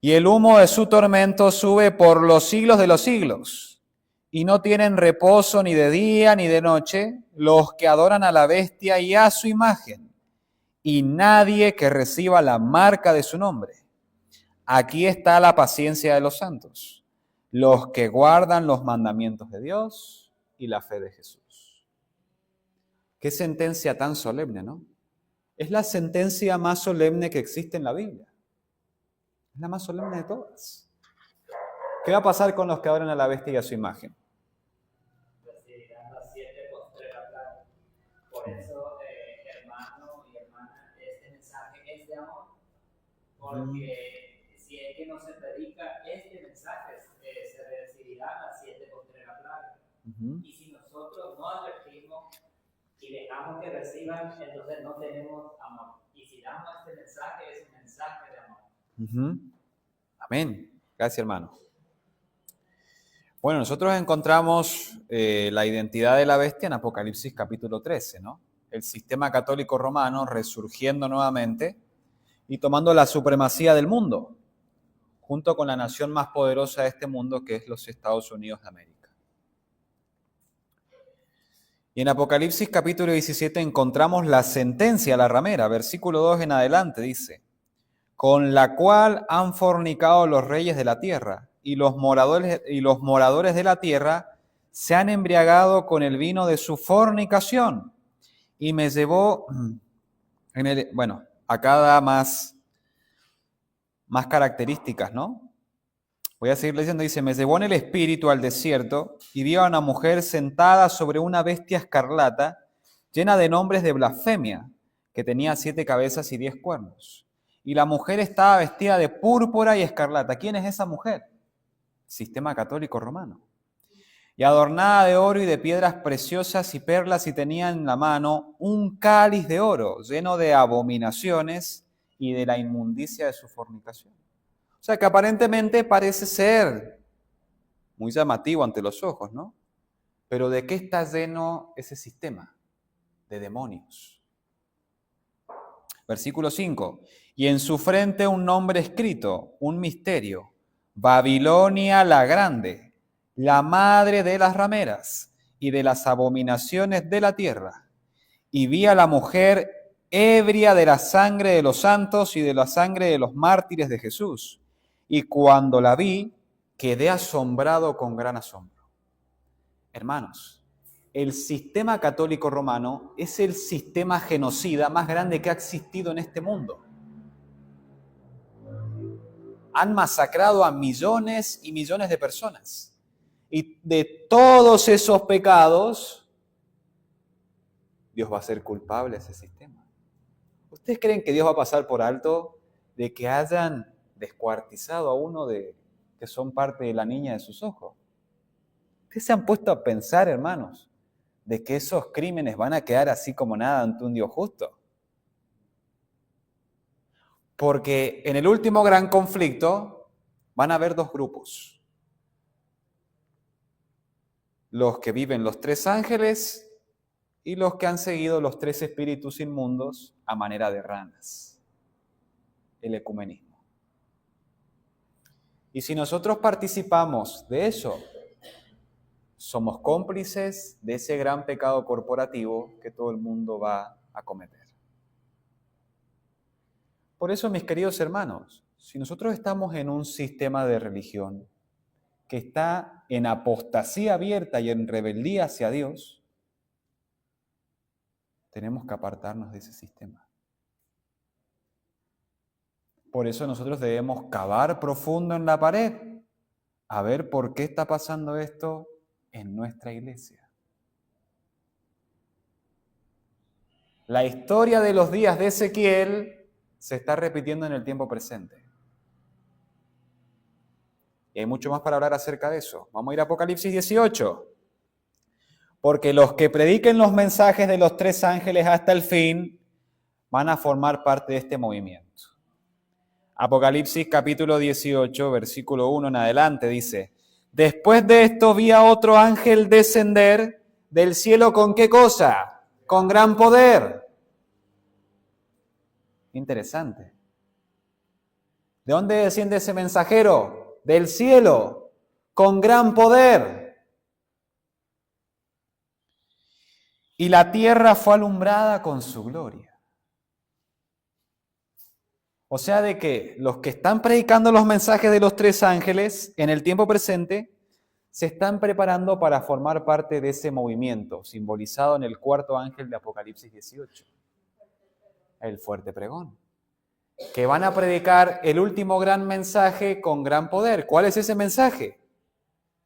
Y el humo de su tormento sube por los siglos de los siglos, y no tienen reposo ni de día ni de noche los que adoran a la bestia y a su imagen, y nadie que reciba la marca de su nombre. Aquí está la paciencia de los santos, los que guardan los mandamientos de Dios y la fe de Jesús. Qué sentencia tan solemne, ¿no? Es la sentencia más solemne que existe en la Biblia. Es la más solemne de todas. ¿Qué va a pasar con los que adoran a la bestia y a su imagen? Recibirán las 7 postreras plagas. Por eso, hermano y hermana, este mensaje es de amor. Porque si es que no se predica este mensaje, se recibirán las 7 postreras plagas. Y si nosotros no advertimos y dejamos que reciban, entonces no tenemos amor. Y si damos este mensaje, es un mensaje de amor. Amén. Gracias, hermano. Bueno, nosotros encontramos la identidad de la bestia en Apocalipsis capítulo 13, ¿no? El sistema católico romano resurgiendo nuevamente y tomando la supremacía del mundo, junto con la nación más poderosa de este mundo, que es los Estados Unidos de América. Y en Apocalipsis capítulo 17 encontramos la sentencia a la ramera, versículo 2 en adelante, dice: con la cual han fornicado los reyes de la tierra, y los moradores de la tierra se han embriagado con el vino de su fornicación. Y me llevó, acá da más características, ¿no? Voy a seguir leyendo, dice: me llevó en el espíritu al desierto, y vi a una mujer sentada sobre una bestia escarlata, llena de nombres de blasfemia, que tenía 7 cabezas y 10 cuernos. Y la mujer estaba vestida de púrpura y escarlata. ¿Quién es esa mujer? Sistema católico romano. Y adornada de oro y de piedras preciosas y perlas, y tenía en la mano un cáliz de oro lleno de abominaciones y de la inmundicia de su fornicación. O sea que aparentemente parece ser muy llamativo ante los ojos, ¿no? Pero ¿de qué está lleno ese sistema? De demonios. Versículo 5. Y en su frente un nombre escrito, un misterio. Babilonia la grande, la madre de las rameras y de las abominaciones de la tierra. Y vi a la mujer ebria de la sangre de los santos y de la sangre de los mártires de Jesús. Y cuando la vi, quedé asombrado con gran asombro. Hermanos, el sistema católico romano es el sistema genocida más grande que ha existido en este mundo. Han masacrado a millones y millones de personas. Y de todos esos pecados, Dios va a ser culpable a ese sistema. ¿Ustedes creen que Dios va a pasar por alto de que hayan descuartizado a uno que son parte de la niña de sus ojos? ¿Ustedes se han puesto a pensar, hermanos, de que esos crímenes van a quedar así como nada ante un Dios justo? Porque en el último gran conflicto van a haber dos grupos. Los que viven los tres ángeles y los que han seguido los tres espíritus inmundos a manera de ranas. El ecumenismo. Y si nosotros participamos de eso, somos cómplices de ese gran pecado corporativo que todo el mundo va a cometer. Por eso, mis queridos hermanos, si nosotros estamos en un sistema de religión que está en apostasía abierta y en rebeldía hacia Dios, tenemos que apartarnos de ese sistema. Por eso nosotros debemos cavar profundo en la pared, a ver por qué está pasando esto en nuestra iglesia. La historia de los días de Ezequiel se está repitiendo en el tiempo presente. Y hay mucho más para hablar acerca de eso. Vamos a ir a Apocalipsis 18. Porque los que prediquen los mensajes de los tres ángeles hasta el fin van a formar parte de este movimiento. Apocalipsis capítulo 18, versículo 1 en adelante dice: después de esto vi a otro ángel descender del cielo ¿con qué cosa? Con gran poder. Interesante. ¿De dónde desciende ese mensajero? Del cielo, con gran poder. Y la tierra fue alumbrada con su gloria. O sea, de que los que están predicando los mensajes de los tres ángeles en el tiempo presente se están preparando para formar parte de ese movimiento, simbolizado en el cuarto ángel de Apocalipsis 18. El fuerte pregón. Que van a predicar el último gran mensaje con gran poder. ¿Cuál es ese mensaje?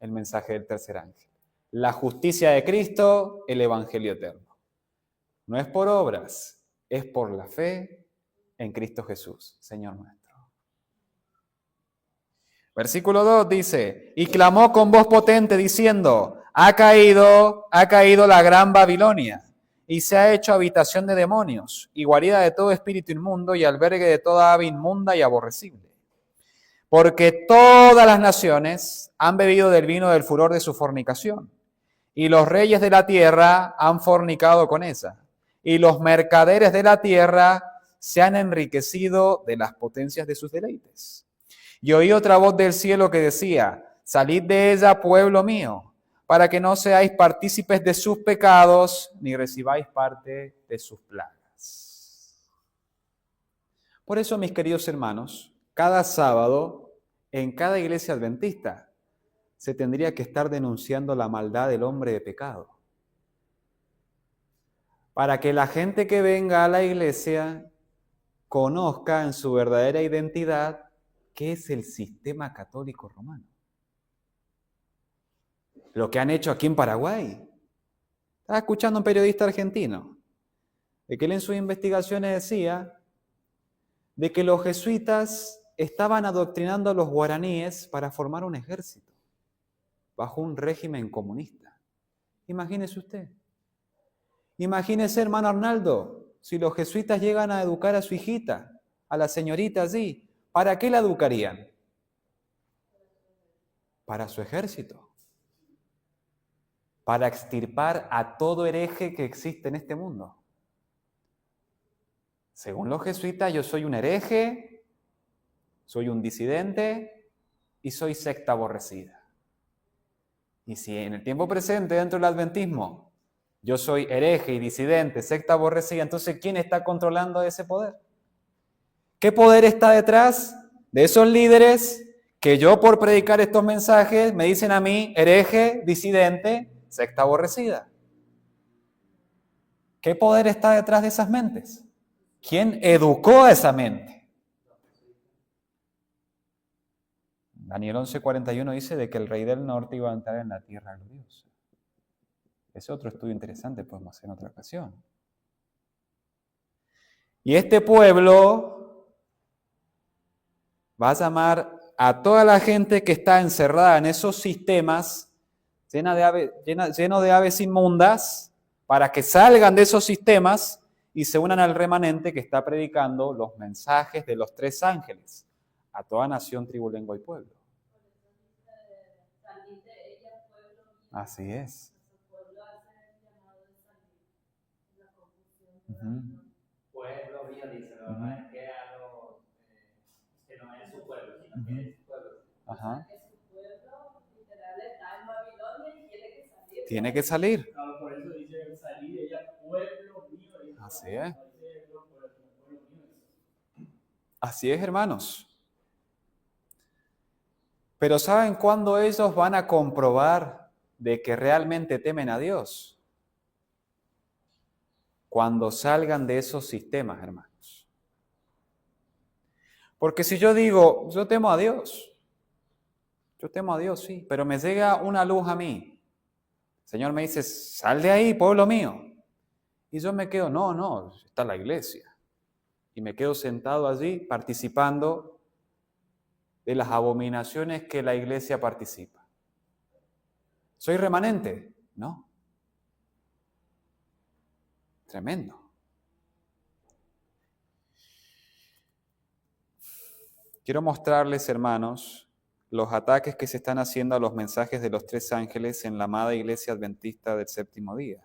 El mensaje del tercer ángel. La justicia de Cristo, el evangelio eterno. No es por obras, es por la fe en Cristo Jesús, Señor nuestro. Versículo 2 dice: y clamó con voz potente diciendo: ha caído la gran Babilonia, y se ha hecho habitación de demonios, y guarida de todo espíritu inmundo, y albergue de toda ave inmunda y aborrecible. Porque todas las naciones han bebido del vino del furor de su fornicación, y los reyes de la tierra han fornicado con ella, y los mercaderes de la tierra se han enriquecido de las potencias de sus deleites. Y oí otra voz del cielo que decía: salid de ella, pueblo mío, para que no seáis partícipes de sus pecados, ni recibáis parte de sus plagas. Por eso, mis queridos hermanos, cada sábado, en cada iglesia adventista, se tendría que estar denunciando la maldad del hombre de pecado. Para que la gente que venga a la iglesia conozca en su verdadera identidad qué es el sistema católico romano. Lo que han hecho aquí en Paraguay. Estaba escuchando a un periodista argentino, de que él en sus investigaciones decía de que los jesuitas estaban adoctrinando a los guaraníes para formar un ejército bajo un régimen comunista. Imagínese usted. Imagínese, hermano Arnaldo, si los jesuitas llegan a educar a su hijita a la señorita allí. ¿Para qué la educarían? Para su ejército. Para extirpar a todo hereje que existe en este mundo. Según los jesuitas, yo soy un hereje, soy un disidente y soy secta aborrecida. Y si en el tiempo presente, dentro del adventismo, yo soy hereje y disidente, secta aborrecida, entonces ¿quién está controlando ese poder? ¿Qué poder está detrás de esos líderes que yo por predicar estos mensajes me dicen a mí hereje, disidente, secta aborrecida? ¿Qué poder está detrás de esas mentes? ¿Quién educó a esa mente? Daniel 11:41 dice de que el rey del norte iba a entrar en la tierra gloriosa. Ese otro estudio interesante podemos hacer en otra ocasión. Y este pueblo va a llamar a toda la gente que está encerrada en esos sistemas lleno de aves inmundas para que salgan de esos sistemas y se unan al remanente que está predicando los mensajes de los 3 ángeles a toda nación, tribu, lengua y pueblo. Así es. Pueblo mío, dice, no es que a los que no es su pueblo, sino que es su pueblo. Ajá. Su pueblo literal está en Babilonia y tiene que salir. Tiene que salir. Claro, por eso dice salir ella, pueblo mío. Así es. Así es, hermanos. Pero ¿saben cuándo ellos van a comprobar de que realmente temen a Dios? Cuando salgan de esos sistemas, hermanos. Porque si yo digo, yo temo a Dios, sí, pero me llega una luz a mí. El Señor me dice, sal de ahí, pueblo mío. Y yo me quedo, no, está la iglesia. Y me quedo sentado allí participando de las abominaciones que la iglesia participa. ¿Soy remanente? No. Tremendo. Quiero mostrarles, hermanos, los ataques que se están haciendo a los mensajes de los 3 ángeles en la amada iglesia adventista del séptimo día.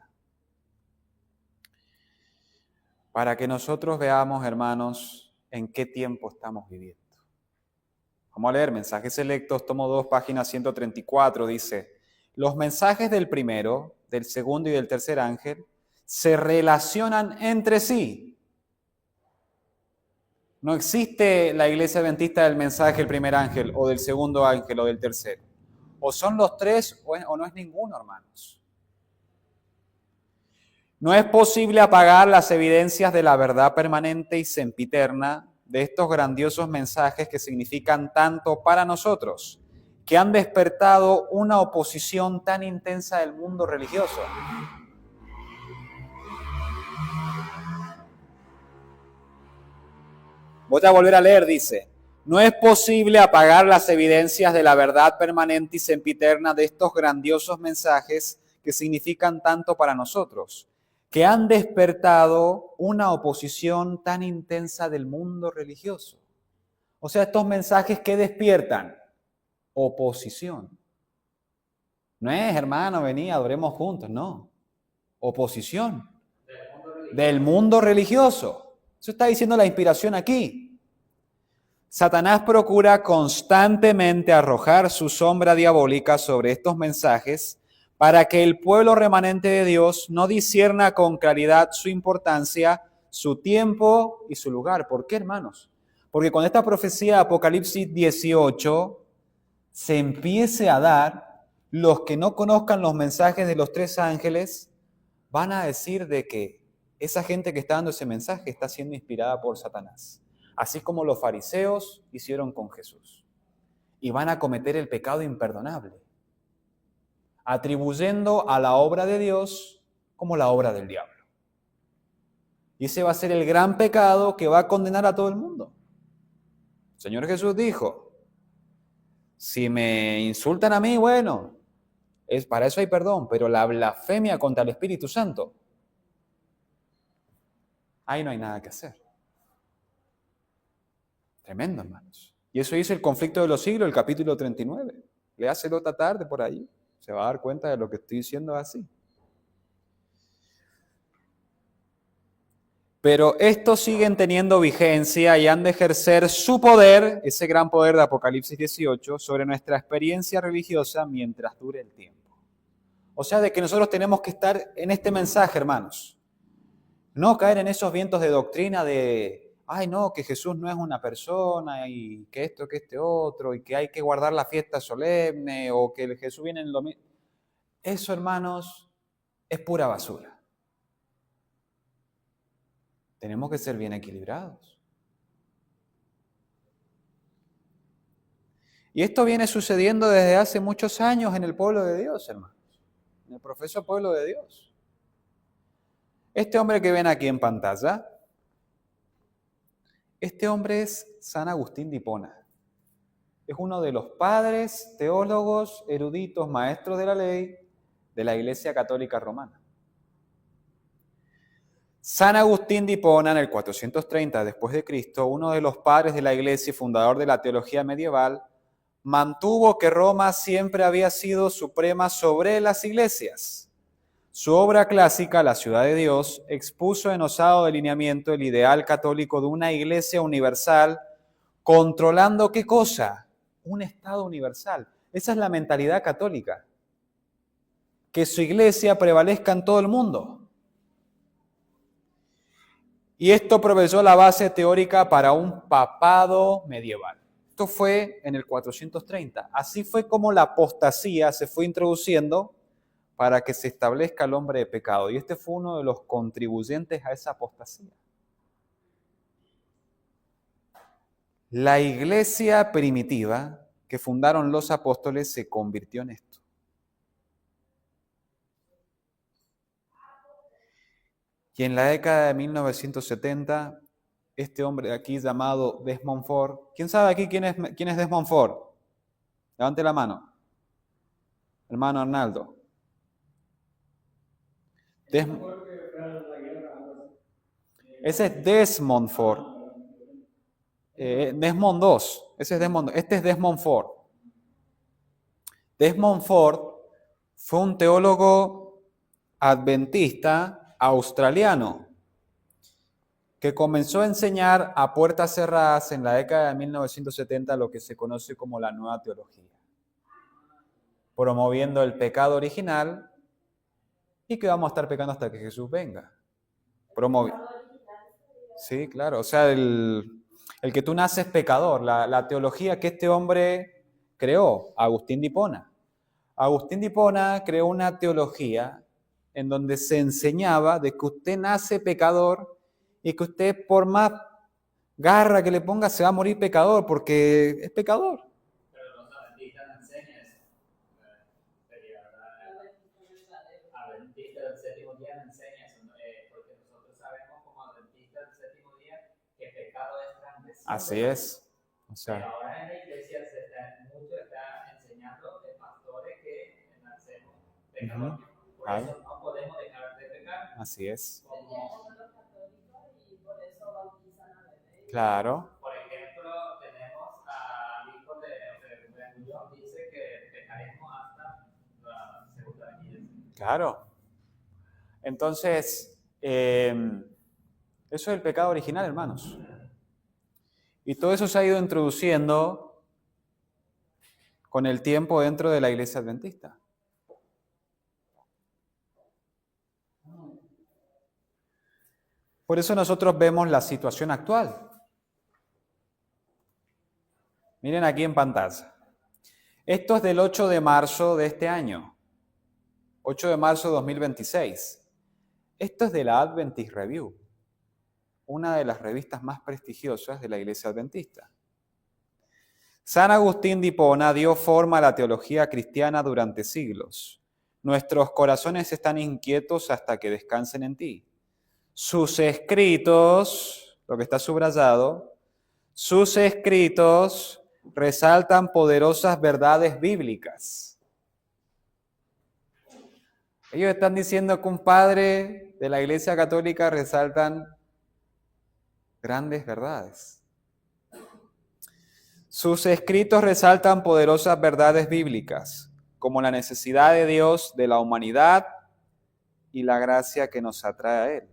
Para que nosotros veamos, hermanos, en qué tiempo estamos viviendo. Vamos a leer Mensajes Selectos, tomo 2, página 134, dice: los mensajes del primero, del segundo y del tercer ángel se relacionan entre sí. No existe la iglesia adventista del mensaje del primer ángel, o del segundo ángel, o del tercero. O son los 3, o no es ninguno, hermanos. No es posible apagar las evidencias de la verdad permanente y sempiterna de estos grandiosos mensajes que significan tanto para nosotros, que han despertado una oposición tan intensa del mundo religioso. Voy a volver a leer, dice: no es posible apagar las evidencias de la verdad permanente y sempiterna de estos grandiosos mensajes que significan tanto para nosotros, que han despertado una oposición tan intensa del mundo religioso. O sea, estos mensajes que despiertan oposición. No es, hermano, vení, adoremos juntos, no. Oposición del mundo religioso. Eso está diciendo la inspiración aquí. Satanás procura constantemente arrojar su sombra diabólica sobre estos mensajes para que el pueblo remanente de Dios no discierna con claridad su importancia, su tiempo y su lugar. ¿Por qué, hermanos? Porque con esta profecía de Apocalipsis 18 se empiece a dar, los que no conozcan los mensajes de los 3 ángeles van a decir de que esa gente que está dando ese mensaje está siendo inspirada por Satanás, así como los fariseos hicieron con Jesús. Y van a cometer el pecado imperdonable, atribuyendo a la obra de Dios como la obra del diablo. Y ese va a ser el gran pecado que va a condenar a todo el mundo. El Señor Jesús dijo: si me insultan a mí, bueno, para eso hay perdón, pero la blasfemia contra el Espíritu Santo, ahí no hay nada que hacer. Tremendo, hermanos. Y eso dice el conflicto de los siglos, el capítulo 39. Léaselo esta tarde por ahí. Se va a dar cuenta de lo que estoy diciendo así. Pero estos siguen teniendo vigencia y han de ejercer su poder, ese gran poder de Apocalipsis 18, sobre nuestra experiencia religiosa mientras dure el tiempo. O sea, de que nosotros tenemos que estar en este mensaje, hermanos. No caer en esos vientos de doctrina de, ay no, que Jesús no es una persona y que esto, que este otro, y que hay que guardar la fiesta solemne o que Jesús viene en el domingo. Eso, hermanos, es pura basura. Tenemos que ser bien equilibrados. Y esto viene sucediendo desde hace muchos años en el pueblo de Dios, hermanos. En el profeso pueblo de Dios. Este hombre que ven aquí en pantalla, este hombre es San Agustín de Hipona. Es uno de los padres, teólogos, eruditos, maestros de la ley de la Iglesia Católica Romana. San Agustín de Hipona, en el 430 después de Cristo, uno de los padres de la Iglesia y fundador de la teología medieval, mantuvo que Roma siempre había sido suprema sobre las iglesias. Su obra clásica, La ciudad de Dios, expuso en osado delineamiento el ideal católico de una iglesia universal, controlando ¿qué cosa? Un Estado universal. Esa es la mentalidad católica. Que su iglesia prevalezca en todo el mundo. Y esto proveyó la base teórica para un papado medieval. Esto fue en el 430. Así fue como la apostasía se fue introduciendo para que se establezca el hombre de pecado. Y este fue uno de los contribuyentes a esa apostasía. La iglesia primitiva que fundaron los apóstoles se convirtió en esto. Y en la década de 1970, este hombre de aquí llamado Desmond Ford, ¿quién sabe aquí quién es Desmond Ford? Levante la mano. Hermano Arnaldo. Ese es Desmond Ford. Desmond 2. Ese es Desmond. Este es Desmond Ford. Desmond Ford fue un teólogo adventista australiano que comenzó a enseñar a puertas cerradas en la década de 1970 lo que se conoce como la nueva teología, promoviendo el pecado original y que vamos a estar pecando hasta que Jesús venga. Sí, claro, o sea, el que tú naces pecador, la teología que este hombre creó, Agustín de Hipona. Agustín de Hipona creó una teología en donde se enseñaba de que usted nace pecador y que usted por más garra que le ponga se va a morir pecador porque es pecador. Pero los adventistas no enseñan eso. Sería adventista del séptimo día no enseña eso, porque nosotros sabemos como adventistas del séptimo día que pecado es transgresión. Así es. O sea, pero ahora en la iglesia mucho está enseñando de pastores que nacemos pecadores. Por eso no podemos dejar de pecar. Así es. Claro. Por ejemplo, tenemos al hijo de Dios, dice que pecaremos hasta la segunda venida. Claro. Entonces, eso es el pecado original, hermanos. Y todo eso se ha ido introduciendo con el tiempo dentro de la iglesia adventista. Por eso nosotros vemos la situación actual. Miren aquí en pantalla. Esto es del 8 de marzo de este año. 8 de marzo de 2026. Esto es de la Adventist Review, una de las revistas más prestigiosas de la Iglesia Adventista. San Agustín de Hipona dio forma a la teología cristiana durante siglos. Nuestros corazones están inquietos hasta que descansen en ti. Sus escritos, lo que está subrayado, sus escritos resaltan poderosas verdades bíblicas. Ellos están diciendo que un padre de la Iglesia Católica resaltan grandes verdades. Sus escritos resaltan poderosas verdades bíblicas, como la necesidad de Dios de la humanidad y la gracia que nos atrae a Él.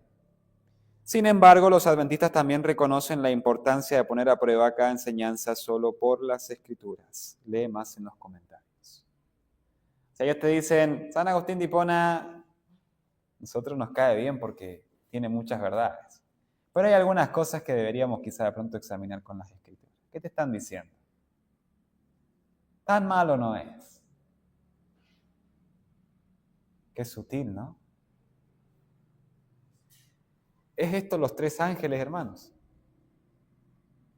Sin embargo, los adventistas también reconocen la importancia de poner a prueba cada enseñanza solo por las Escrituras. Lee más en los comentarios. Si ellos te dicen, San Agustín de Hipona, a nosotros nos cae bien porque tiene muchas verdades. Pero hay algunas cosas que deberíamos quizá de pronto examinar con las Escrituras. ¿Qué te están diciendo? Tan malo no es. Qué sutil, ¿no? ¿Es esto los 3 ángeles, hermanos?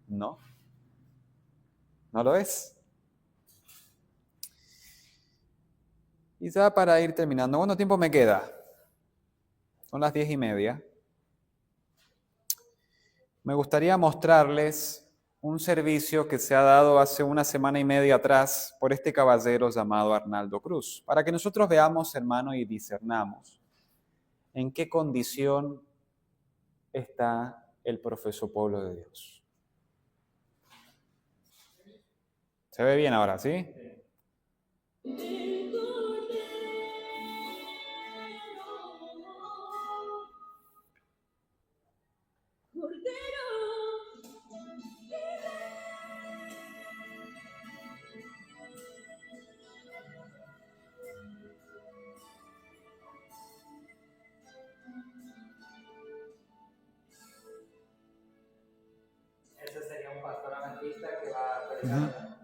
No. No lo es. Y ya para ir terminando, ¿cuánto tiempo me queda? Son las 10:30. Me gustaría mostrarles un servicio que se ha dado hace 1 semana y media atrás por este caballero llamado Arnaldo Cruz, para que nosotros veamos, hermano, y discernamos en qué condición está el profeso pueblo de Dios. ¿Se ve bien ahora, sí? Ese sería un pastor adventista que va a predicar.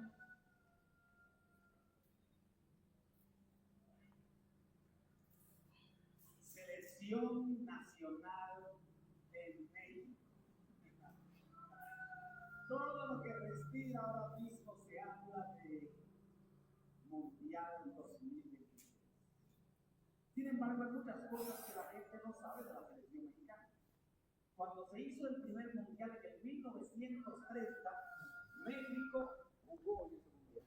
Selección nacional en México. Todo lo que respira ahora mismo se habla de Mundial 2023. Sin embargo, hay muchas cosas que la gente no sabe de la selección mexicana. Cuando se hizo el primer mundial en el 1930, México jugó en ese mundial.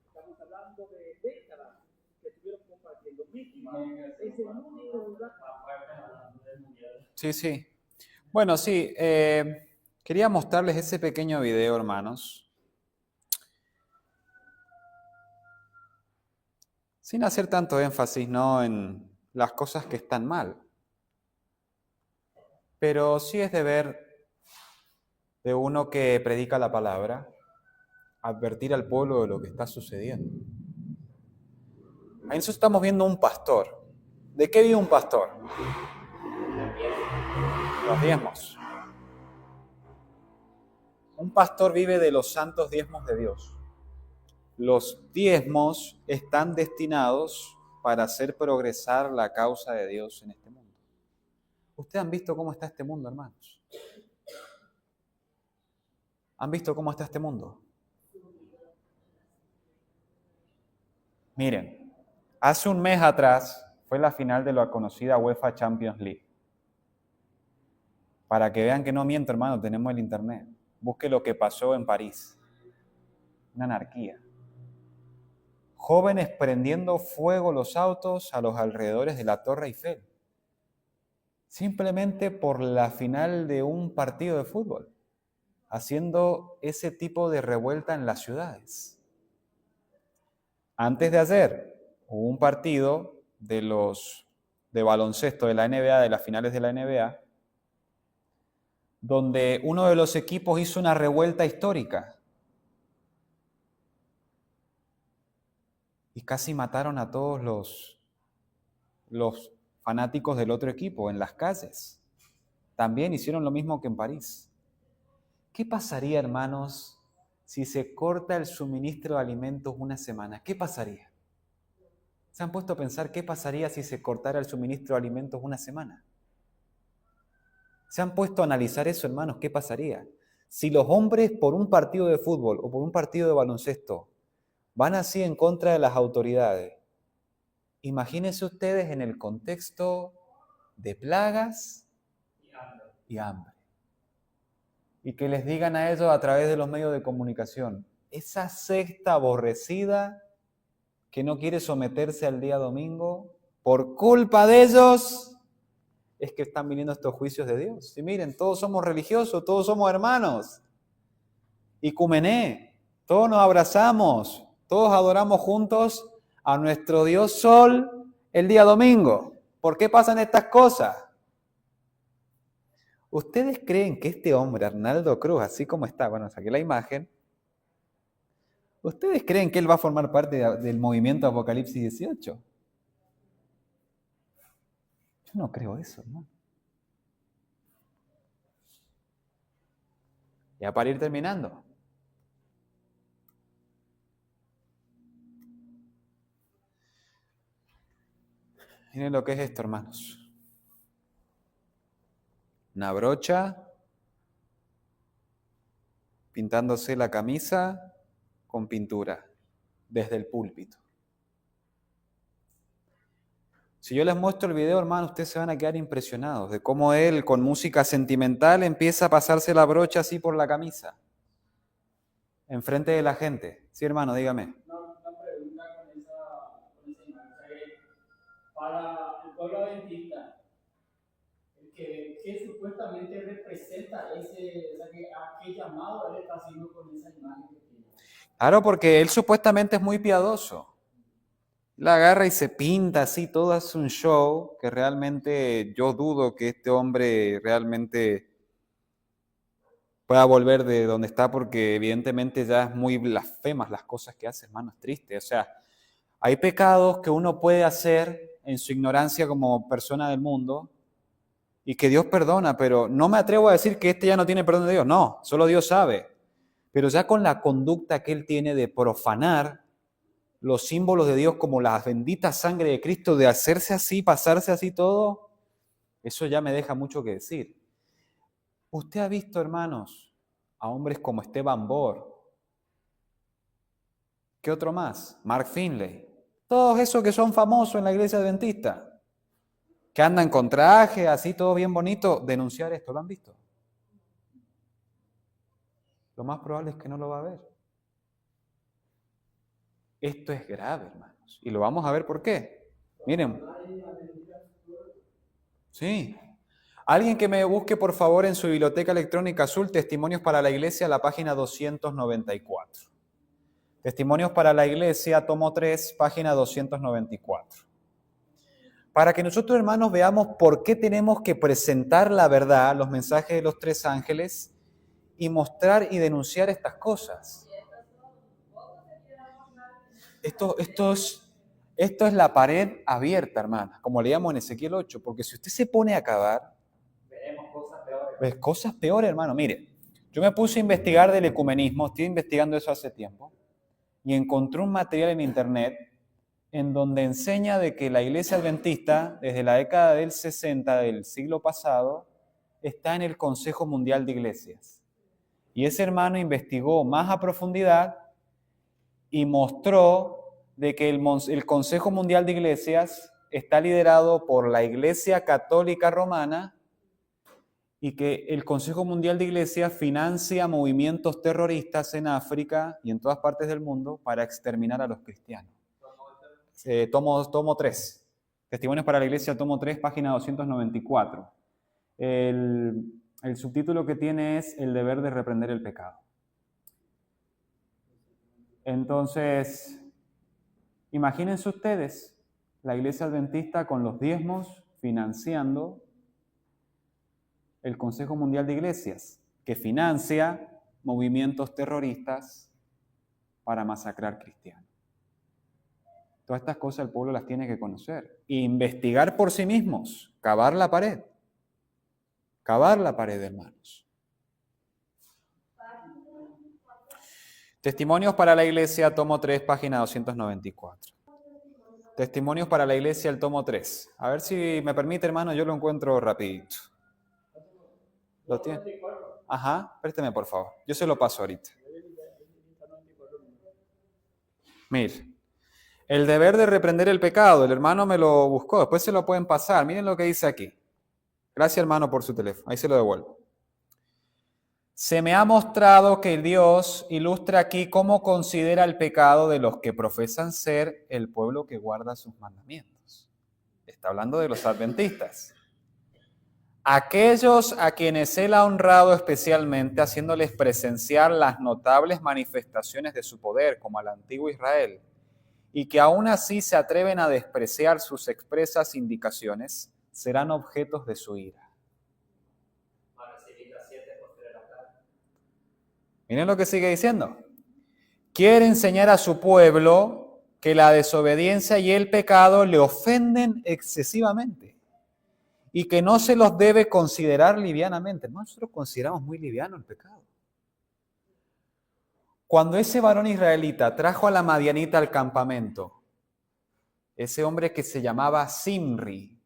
Estamos hablando de décadas que estuvieron compartiendo. México es el único lugar. Sí. Bueno, sí, quería mostrarles ese pequeño video, hermanos. Sin hacer tanto énfasis, ¿no?, en las cosas que están mal. Pero sí es deber de uno que predica la palabra, advertir al pueblo de lo que está sucediendo. Ahí nosotros estamos viendo un pastor. ¿De qué vive un pastor? Los diezmos. Un pastor vive de los santos diezmos de Dios. Los diezmos están destinados para hacer progresar la causa de Dios en este mundo. ¿Ustedes han visto cómo está este mundo, hermanos? ¿Han visto cómo está este mundo? Miren, hace un mes atrás fue la final de la conocida UEFA Champions League. Para que vean que no miento, hermano, tenemos el internet. Busque lo que pasó en París. Una anarquía. Jóvenes prendiendo fuego los autos a los alrededores de la Torre Eiffel. Simplemente por la final de un partido de fútbol. Haciendo ese tipo de revuelta en las ciudades. Antes de ayer hubo un partido de baloncesto de la NBA, de las finales de la NBA, donde uno de los equipos hizo una revuelta histórica y casi mataron a todos los fanáticos del otro equipo en las calles. También hicieron lo mismo que en París. ¿Qué pasaría, hermanos, si se corta el suministro de alimentos 1 semana? ¿Qué pasaría? ¿Se han puesto a pensar qué pasaría si se cortara el suministro de alimentos 1 semana? ¿Se han puesto a analizar eso, hermanos? ¿Qué pasaría? Si los hombres por un partido de fútbol o por un partido de baloncesto van así en contra de las autoridades, imagínense ustedes en el contexto de plagas y hambre. Y que les digan a ellos a través de los medios de comunicación, esa secta aborrecida que no quiere someterse al día domingo, por culpa de ellos, es que están viniendo estos juicios de Dios. Y miren, todos somos religiosos, todos somos hermanos. Icumené, Todos nos abrazamos, todos adoramos juntos a nuestro Dios Sol el día domingo. ¿Por qué pasan estas cosas? ¿Ustedes creen que este hombre, Arnaldo Cruz, así como está, bueno, saqué la imagen, ¿ustedes creen que él va a formar parte del movimiento Apocalipsis 18? Yo no creo eso, ¿no? Ya para ir terminando. Miren lo que es esto, hermanos. Una brocha, pintándose la camisa con pintura, desde el púlpito. Si yo les muestro el video, hermano, ustedes se van a quedar impresionados de cómo él, con música sentimental, empieza a pasarse la brocha así por la camisa, enfrente de la gente. Sí, hermano, dígame. Una pregunta con esa imagen. Para el pueblo adventista, ¿qué supuestamente representa aquel llamado él está haciendo con esa imagen que tiene? Claro, porque él supuestamente es muy piadoso. La agarra y se pinta así, todo es un show que realmente yo dudo que este hombre realmente pueda volver de donde está, porque evidentemente ya es muy blasfemas las cosas que hace, hermano, es triste. O sea, hay pecados que uno puede hacer en su ignorancia como persona del mundo y que Dios perdona, pero no me atrevo a decir que este ya no tiene perdón de Dios, no, solo Dios sabe. Pero ya con la conducta que él tiene de profanar los símbolos de Dios como la bendita sangre de Cristo, de hacerse así, pasarse así todo, eso ya me deja mucho que decir. Usted ha visto, hermanos, a hombres como Esteban Bohr. ¿Qué otro más? Mark Finley. Todos esos que son famosos en la iglesia adventista, que andan con traje, así todo bien bonito, denunciar esto, ¿lo han visto? Lo más probable es que no lo va a ver. Esto es grave, hermanos, y lo vamos a ver por qué. Miren. Sí. Alguien que me busque, por favor, en su biblioteca electrónica azul, Testimonios para la Iglesia, la página 294. Testimonios para la Iglesia, tomo 3, página 294. Para que nosotros, hermanos, veamos por qué tenemos que presentar la verdad, los mensajes de los tres ángeles, y mostrar y denunciar estas cosas. Esto es la pared abierta, hermana, como leíamos en Ezequiel 8, porque si usted se pone a cavar, Veremos cosas peores. pues cosas peores, hermano. Mire, yo me puse a investigar del ecumenismo, estoy investigando eso hace tiempo, y encontré un material en internet en donde enseña de que la iglesia adventista, desde la década del 60 del siglo pasado, está en el Consejo Mundial de Iglesias. Y ese hermano investigó más a profundidad y mostró de que el Consejo Mundial de Iglesias está liderado por la Iglesia Católica Romana y que el Consejo Mundial de Iglesias financia movimientos terroristas en África y en todas partes del mundo para exterminar a los cristianos. Tomo 3. Testimonios para la Iglesia, tomo 3, página 294. El subtítulo que tiene es El deber de reprender el pecado. Entonces, imagínense ustedes la Iglesia Adventista con los diezmos financiando el Consejo Mundial de Iglesias, que financia movimientos terroristas para masacrar cristianos. Todas estas cosas el pueblo las tiene que conocer e investigar por sí mismos, cavar la pared, hermanos. Testimonios para la Iglesia, tomo 3, página 294. Testimonios para la Iglesia, el tomo 3. A ver si me permite, hermano, yo lo encuentro rapidito. ¿Lo tiene? Ajá, présteme por favor. Yo se lo paso ahorita. Mire, el deber de reprender el pecado. El hermano me lo buscó, después se lo pueden pasar. Miren lo que dice aquí. Gracias, hermano, por su teléfono. Ahí se lo devuelvo. Se me ha mostrado que Dios ilustra aquí cómo considera el pecado de los que profesan ser el pueblo que guarda sus mandamientos. Está hablando de los adventistas. aquellos a quienes Él ha honrado especialmente, haciéndoles presenciar las notables manifestaciones de su poder, como al antiguo Israel, y que aún así se atreven a despreciar sus expresas indicaciones, serán objetos de su ira. Van a recibir las 7 postreras plagas. Miren lo que sigue diciendo. Quiere enseñar a su pueblo que la desobediencia y el pecado le ofenden excesivamente y que no se los debe considerar livianamente. Nosotros consideramos muy liviano el pecado. Cuando ese varón israelita trajo a la madianita al campamento, ese hombre que se llamaba Zimri,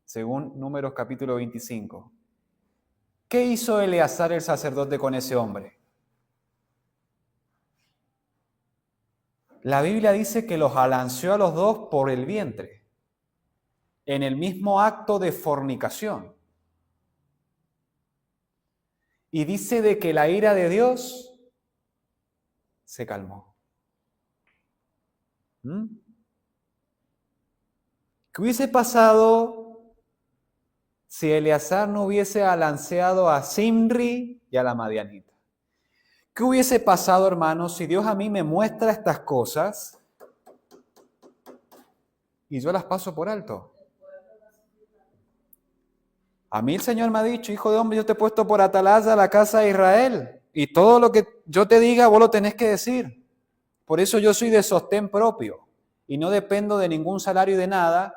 según Números capítulo 25, ¿qué hizo Eleazar el sacerdote con ese hombre? La Biblia dice que los alanceó a los dos por el vientre, en el mismo acto de fornicación. Y dice de que la ira de Dios se calmó. ¿Qué hubiese pasado si Eleazar no hubiese alanceado a Zimri y a la madianita? ¿Qué hubiese pasado, hermanos, si Dios a mí me muestra estas cosas y yo las paso por alto? A mí el Señor me ha dicho, hijo de hombre, yo te he puesto por atalaya a la casa de Israel, y todo lo que yo te diga vos lo tenés que decir. Por eso yo soy de sostén propio y no dependo de ningún salario y de nada,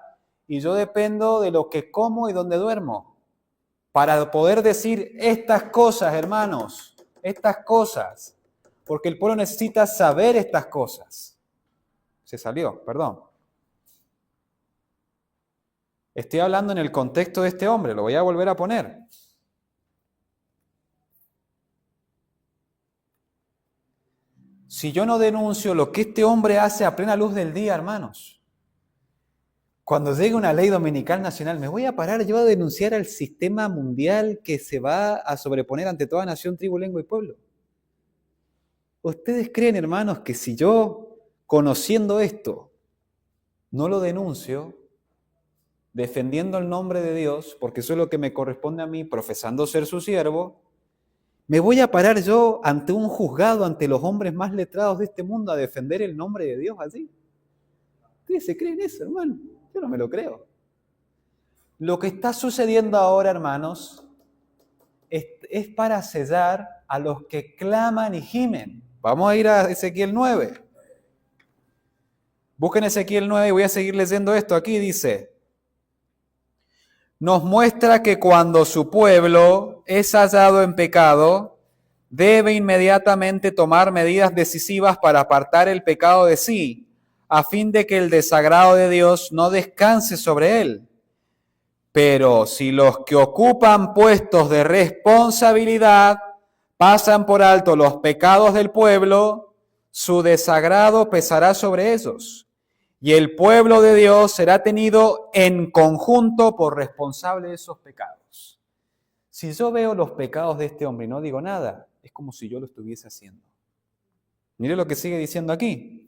y yo dependo de lo que como y donde duermo, para poder decir estas cosas, hermanos. Estas cosas, porque el pueblo necesita saber estas cosas. Se salió, perdón. Estoy hablando en el contexto de este hombre, lo voy a volver a poner. Si yo no denuncio lo que este hombre hace a plena luz del día, hermanos, cuando llegue una ley dominical nacional, me voy a parar yo a denunciar al sistema mundial que se va a sobreponer ante toda nación, tribu, lengua y pueblo. ¿Ustedes creen, hermanos, que si yo, conociendo esto, no lo denuncio, defendiendo el nombre de Dios, porque eso es lo que me corresponde a mí, profesando ser su siervo, me voy a parar yo ante un juzgado, ante los hombres más letrados de este mundo, a defender el nombre de Dios así? ¿Ustedes se creen eso, hermano? Yo no me lo creo. Lo que está sucediendo ahora, hermanos, es para sellar a los que claman y gimen. Vamos a ir a Ezequiel 9. Busquen Ezequiel 9 y voy a seguir leyendo esto. Aquí dice, nos muestra que cuando su pueblo es hallado en pecado, debe inmediatamente tomar medidas decisivas para apartar el pecado de sí, a fin de que el desagrado de Dios no descanse sobre él. Pero si los que ocupan puestos de responsabilidad pasan por alto los pecados del pueblo, su desagrado pesará sobre ellos, y el pueblo de Dios será tenido en conjunto por responsable de esos pecados. Si yo veo los pecados de este hombre y no digo nada, es como si yo lo estuviese haciendo. Mire lo que sigue diciendo aquí.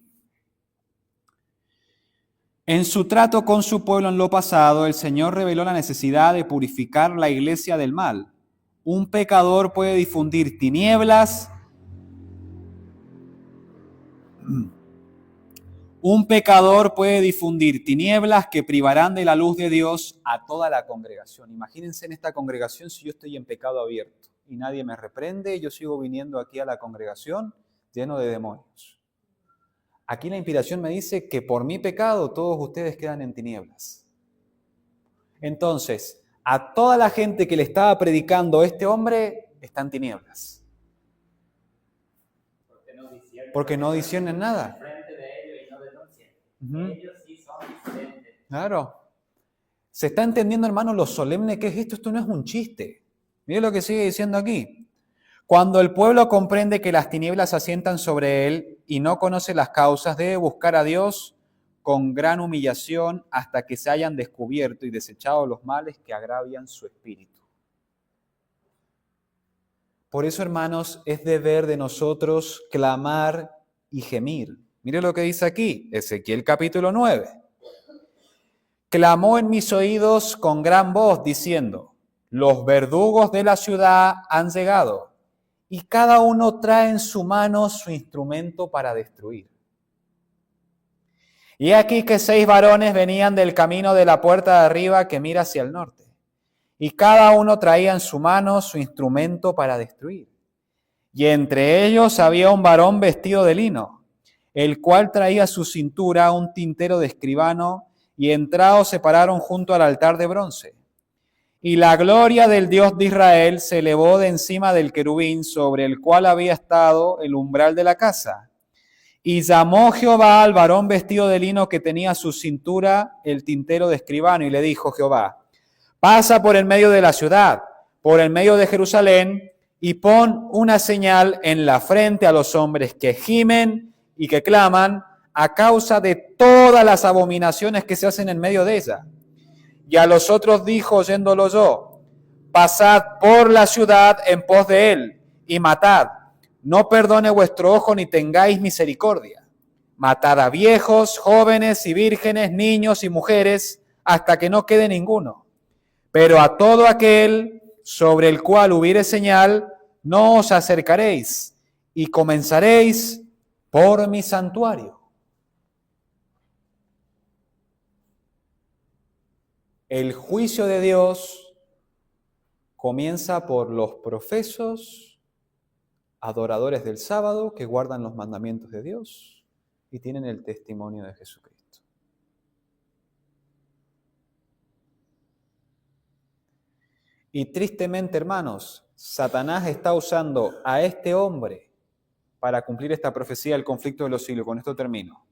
En su trato con su pueblo en lo pasado, el Señor reveló la necesidad de purificar la iglesia del mal. Un pecador puede difundir tinieblas. Un pecador puede difundir tinieblas que privarán de la luz de Dios a toda la congregación. Imagínense en esta congregación si yo estoy en pecado abierto y nadie me reprende y yo sigo viniendo aquí a la congregación lleno de demonios. Aquí la inspiración me dice que por mi pecado todos ustedes quedan en tinieblas. Entonces, a toda la gente que le estaba predicando este hombre está en tinieblas. Porque no disciernen nada. Ellos sí son diferentes. Claro. ¿Se está entendiendo, hermano, lo solemne que es esto? Esto no es un chiste. Mire lo que sigue diciendo aquí. Cuando el pueblo comprende que las tinieblas asientan sobre él y no conoce las causas, debe buscar a Dios con gran humillación hasta que se hayan descubierto y desechado los males que agravian su espíritu. Por eso, hermanos, es deber de nosotros clamar y gemir. Mire lo que dice aquí, Ezequiel capítulo 9. Clamó en mis oídos con gran voz, diciendo, Los verdugos de la ciudad han llegado y cada uno trae en su mano su instrumento para destruir. Y aquí que 6 varones venían del camino de la puerta de arriba que mira hacia el norte, y cada uno traía en su mano su instrumento para destruir. Y entre ellos había un varón vestido de lino, el cual traía a su cintura un tintero de escribano, y entrados se pararon junto al altar de bronce. Y la gloria del Dios de Israel se elevó de encima del querubín sobre el cual había estado el umbral de la casa. Y llamó Jehová al varón vestido de lino que tenía a su cintura el tintero de escribano, y le dijo Jehová: pasa por el medio de la ciudad, por el medio de Jerusalén, y pon una señal en la frente a los hombres que gimen y que claman a causa de todas las abominaciones que se hacen en medio de ella. Y a los otros dijo, oyéndolo yo: pasad por la ciudad en pos de él, y matad. No perdone vuestro ojo ni tengáis misericordia. Matad a viejos, jóvenes y vírgenes, niños y mujeres, hasta que no quede ninguno. Pero a todo aquel sobre el cual hubiere señal, no os acercaréis, y comenzaréis por mi santuario. El juicio de Dios comienza por los profesos adoradores del sábado que guardan los mandamientos de Dios y tienen el testimonio de Jesucristo. Y tristemente, hermanos, Satanás está usando a este hombre para cumplir esta profecía del conflicto de los siglos. Con esto termino.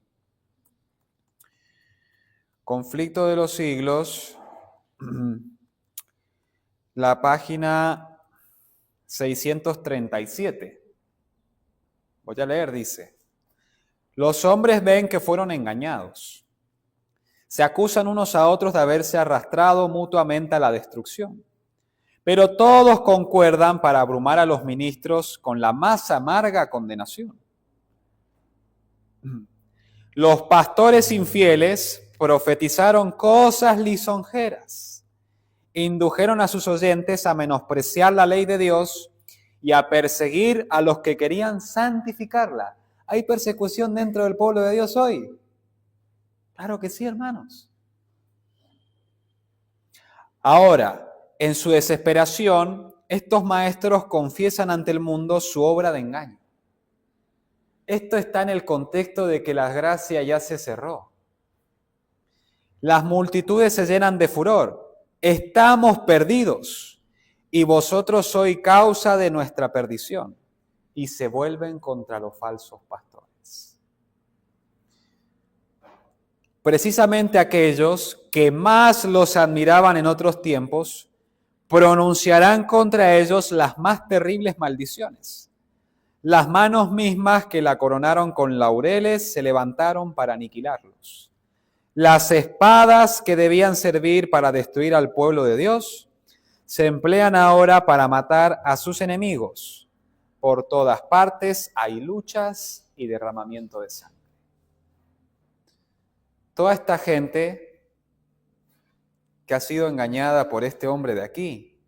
Conflicto de los siglos, la página 637. Voy a leer, dice: los hombres ven que fueron engañados. Se acusan unos a otros de haberse arrastrado mutuamente a la destrucción. Pero todos concuerdan para abrumar a los ministros con la más amarga condenación. Los pastores infieles profetizaron cosas lisonjeras. Indujeron a sus oyentes a menospreciar la ley de Dios y a perseguir a los que querían santificarla. ¿Hay persecución dentro del pueblo de Dios hoy? Claro que sí, hermanos. Ahora, en su desesperación, estos maestros confiesan ante el mundo su obra de engaño. Esto está en el contexto de que la gracia ya se cerró. Las multitudes se llenan de furor. Estamos perdidos y vosotros sois causa de nuestra perdición. Y se vuelven contra los falsos pastores. Precisamente aquellos que más los admiraban en otros tiempos pronunciarán contra ellos las más terribles maldiciones. Las manos mismas que la coronaron con laureles se levantaron para aniquilarlos. Las espadas que debían servir para destruir al pueblo de Dios se emplean ahora para matar a sus enemigos. Por todas partes hay luchas y derramamiento de sangre. Toda esta gente que ha sido engañada por este hombre de aquí,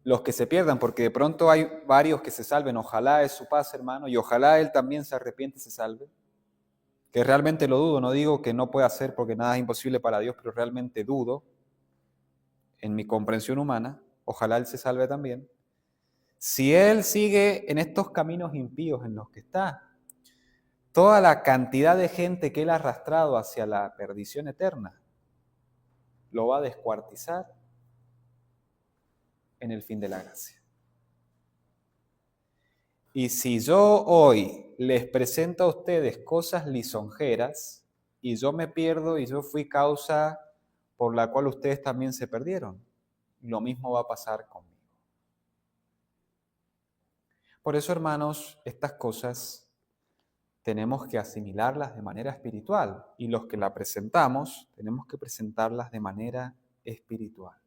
los que se pierdan, porque de pronto hay varios que se salven, ojalá es su paz, hermano, y ojalá él también se arrepiente y se salve, que realmente lo dudo, no digo que no pueda ser porque nada es imposible para Dios, pero realmente dudo en mi comprensión humana, ojalá él se salve también. Si él sigue en estos caminos impíos en los que está, toda la cantidad de gente que él ha arrastrado hacia la perdición eterna, lo va a descuartizar en el fin de la gracia. Y si yo hoy les presento a ustedes cosas lisonjeras y yo me pierdo y yo fui causa por la cual ustedes también se perdieron, lo mismo va a pasar conmigo. Por eso, hermanos, estas cosas tenemos que asimilarlas de manera espiritual y los que la presentamos tenemos que presentarlas de manera espiritual.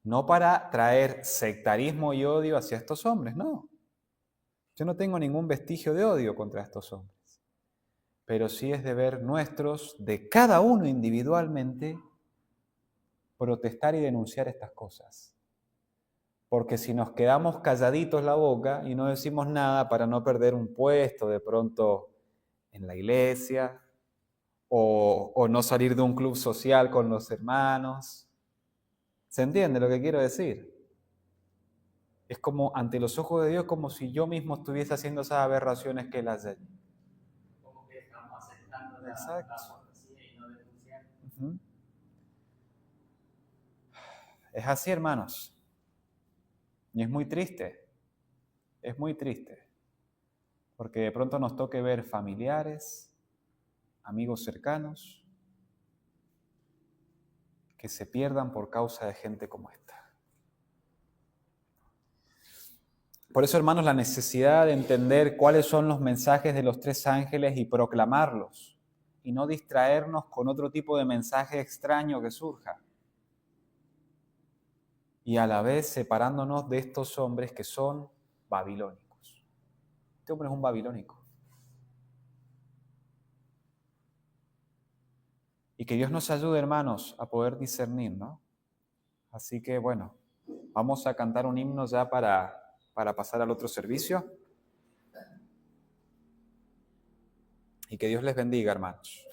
No para traer sectarismo y odio hacia estos hombres, no. Yo no tengo ningún vestigio de odio contra estos hombres, pero sí es deber nuestros, de cada uno individualmente, protestar y denunciar estas cosas. Porque si nos quedamos calladitos la boca y no decimos nada para no perder un puesto de pronto en la iglesia o no salir de un club social con los hermanos, ¿se entiende lo que quiero decir? Es como ante los ojos de Dios como si yo mismo estuviese haciendo esas aberraciones que él hace. Como que estamos aceptando la apostasía y no denunciando. Uh-huh. Es así, hermanos. Y es muy triste, porque de pronto nos toque ver familiares, amigos cercanos, que se pierdan por causa de gente como esta. Por eso, hermanos, la necesidad de entender cuáles son los mensajes de los 3 ángeles y proclamarlos, y no distraernos con otro tipo de mensaje extraño que surja. Y a la vez separándonos de estos hombres que son babilónicos. Este hombre es un babilónico. Y que Dios nos ayude, hermanos, a poder discernir, ¿no? Así que, bueno, vamos a cantar un himno ya para pasar al otro servicio. Y que Dios les bendiga, hermanos.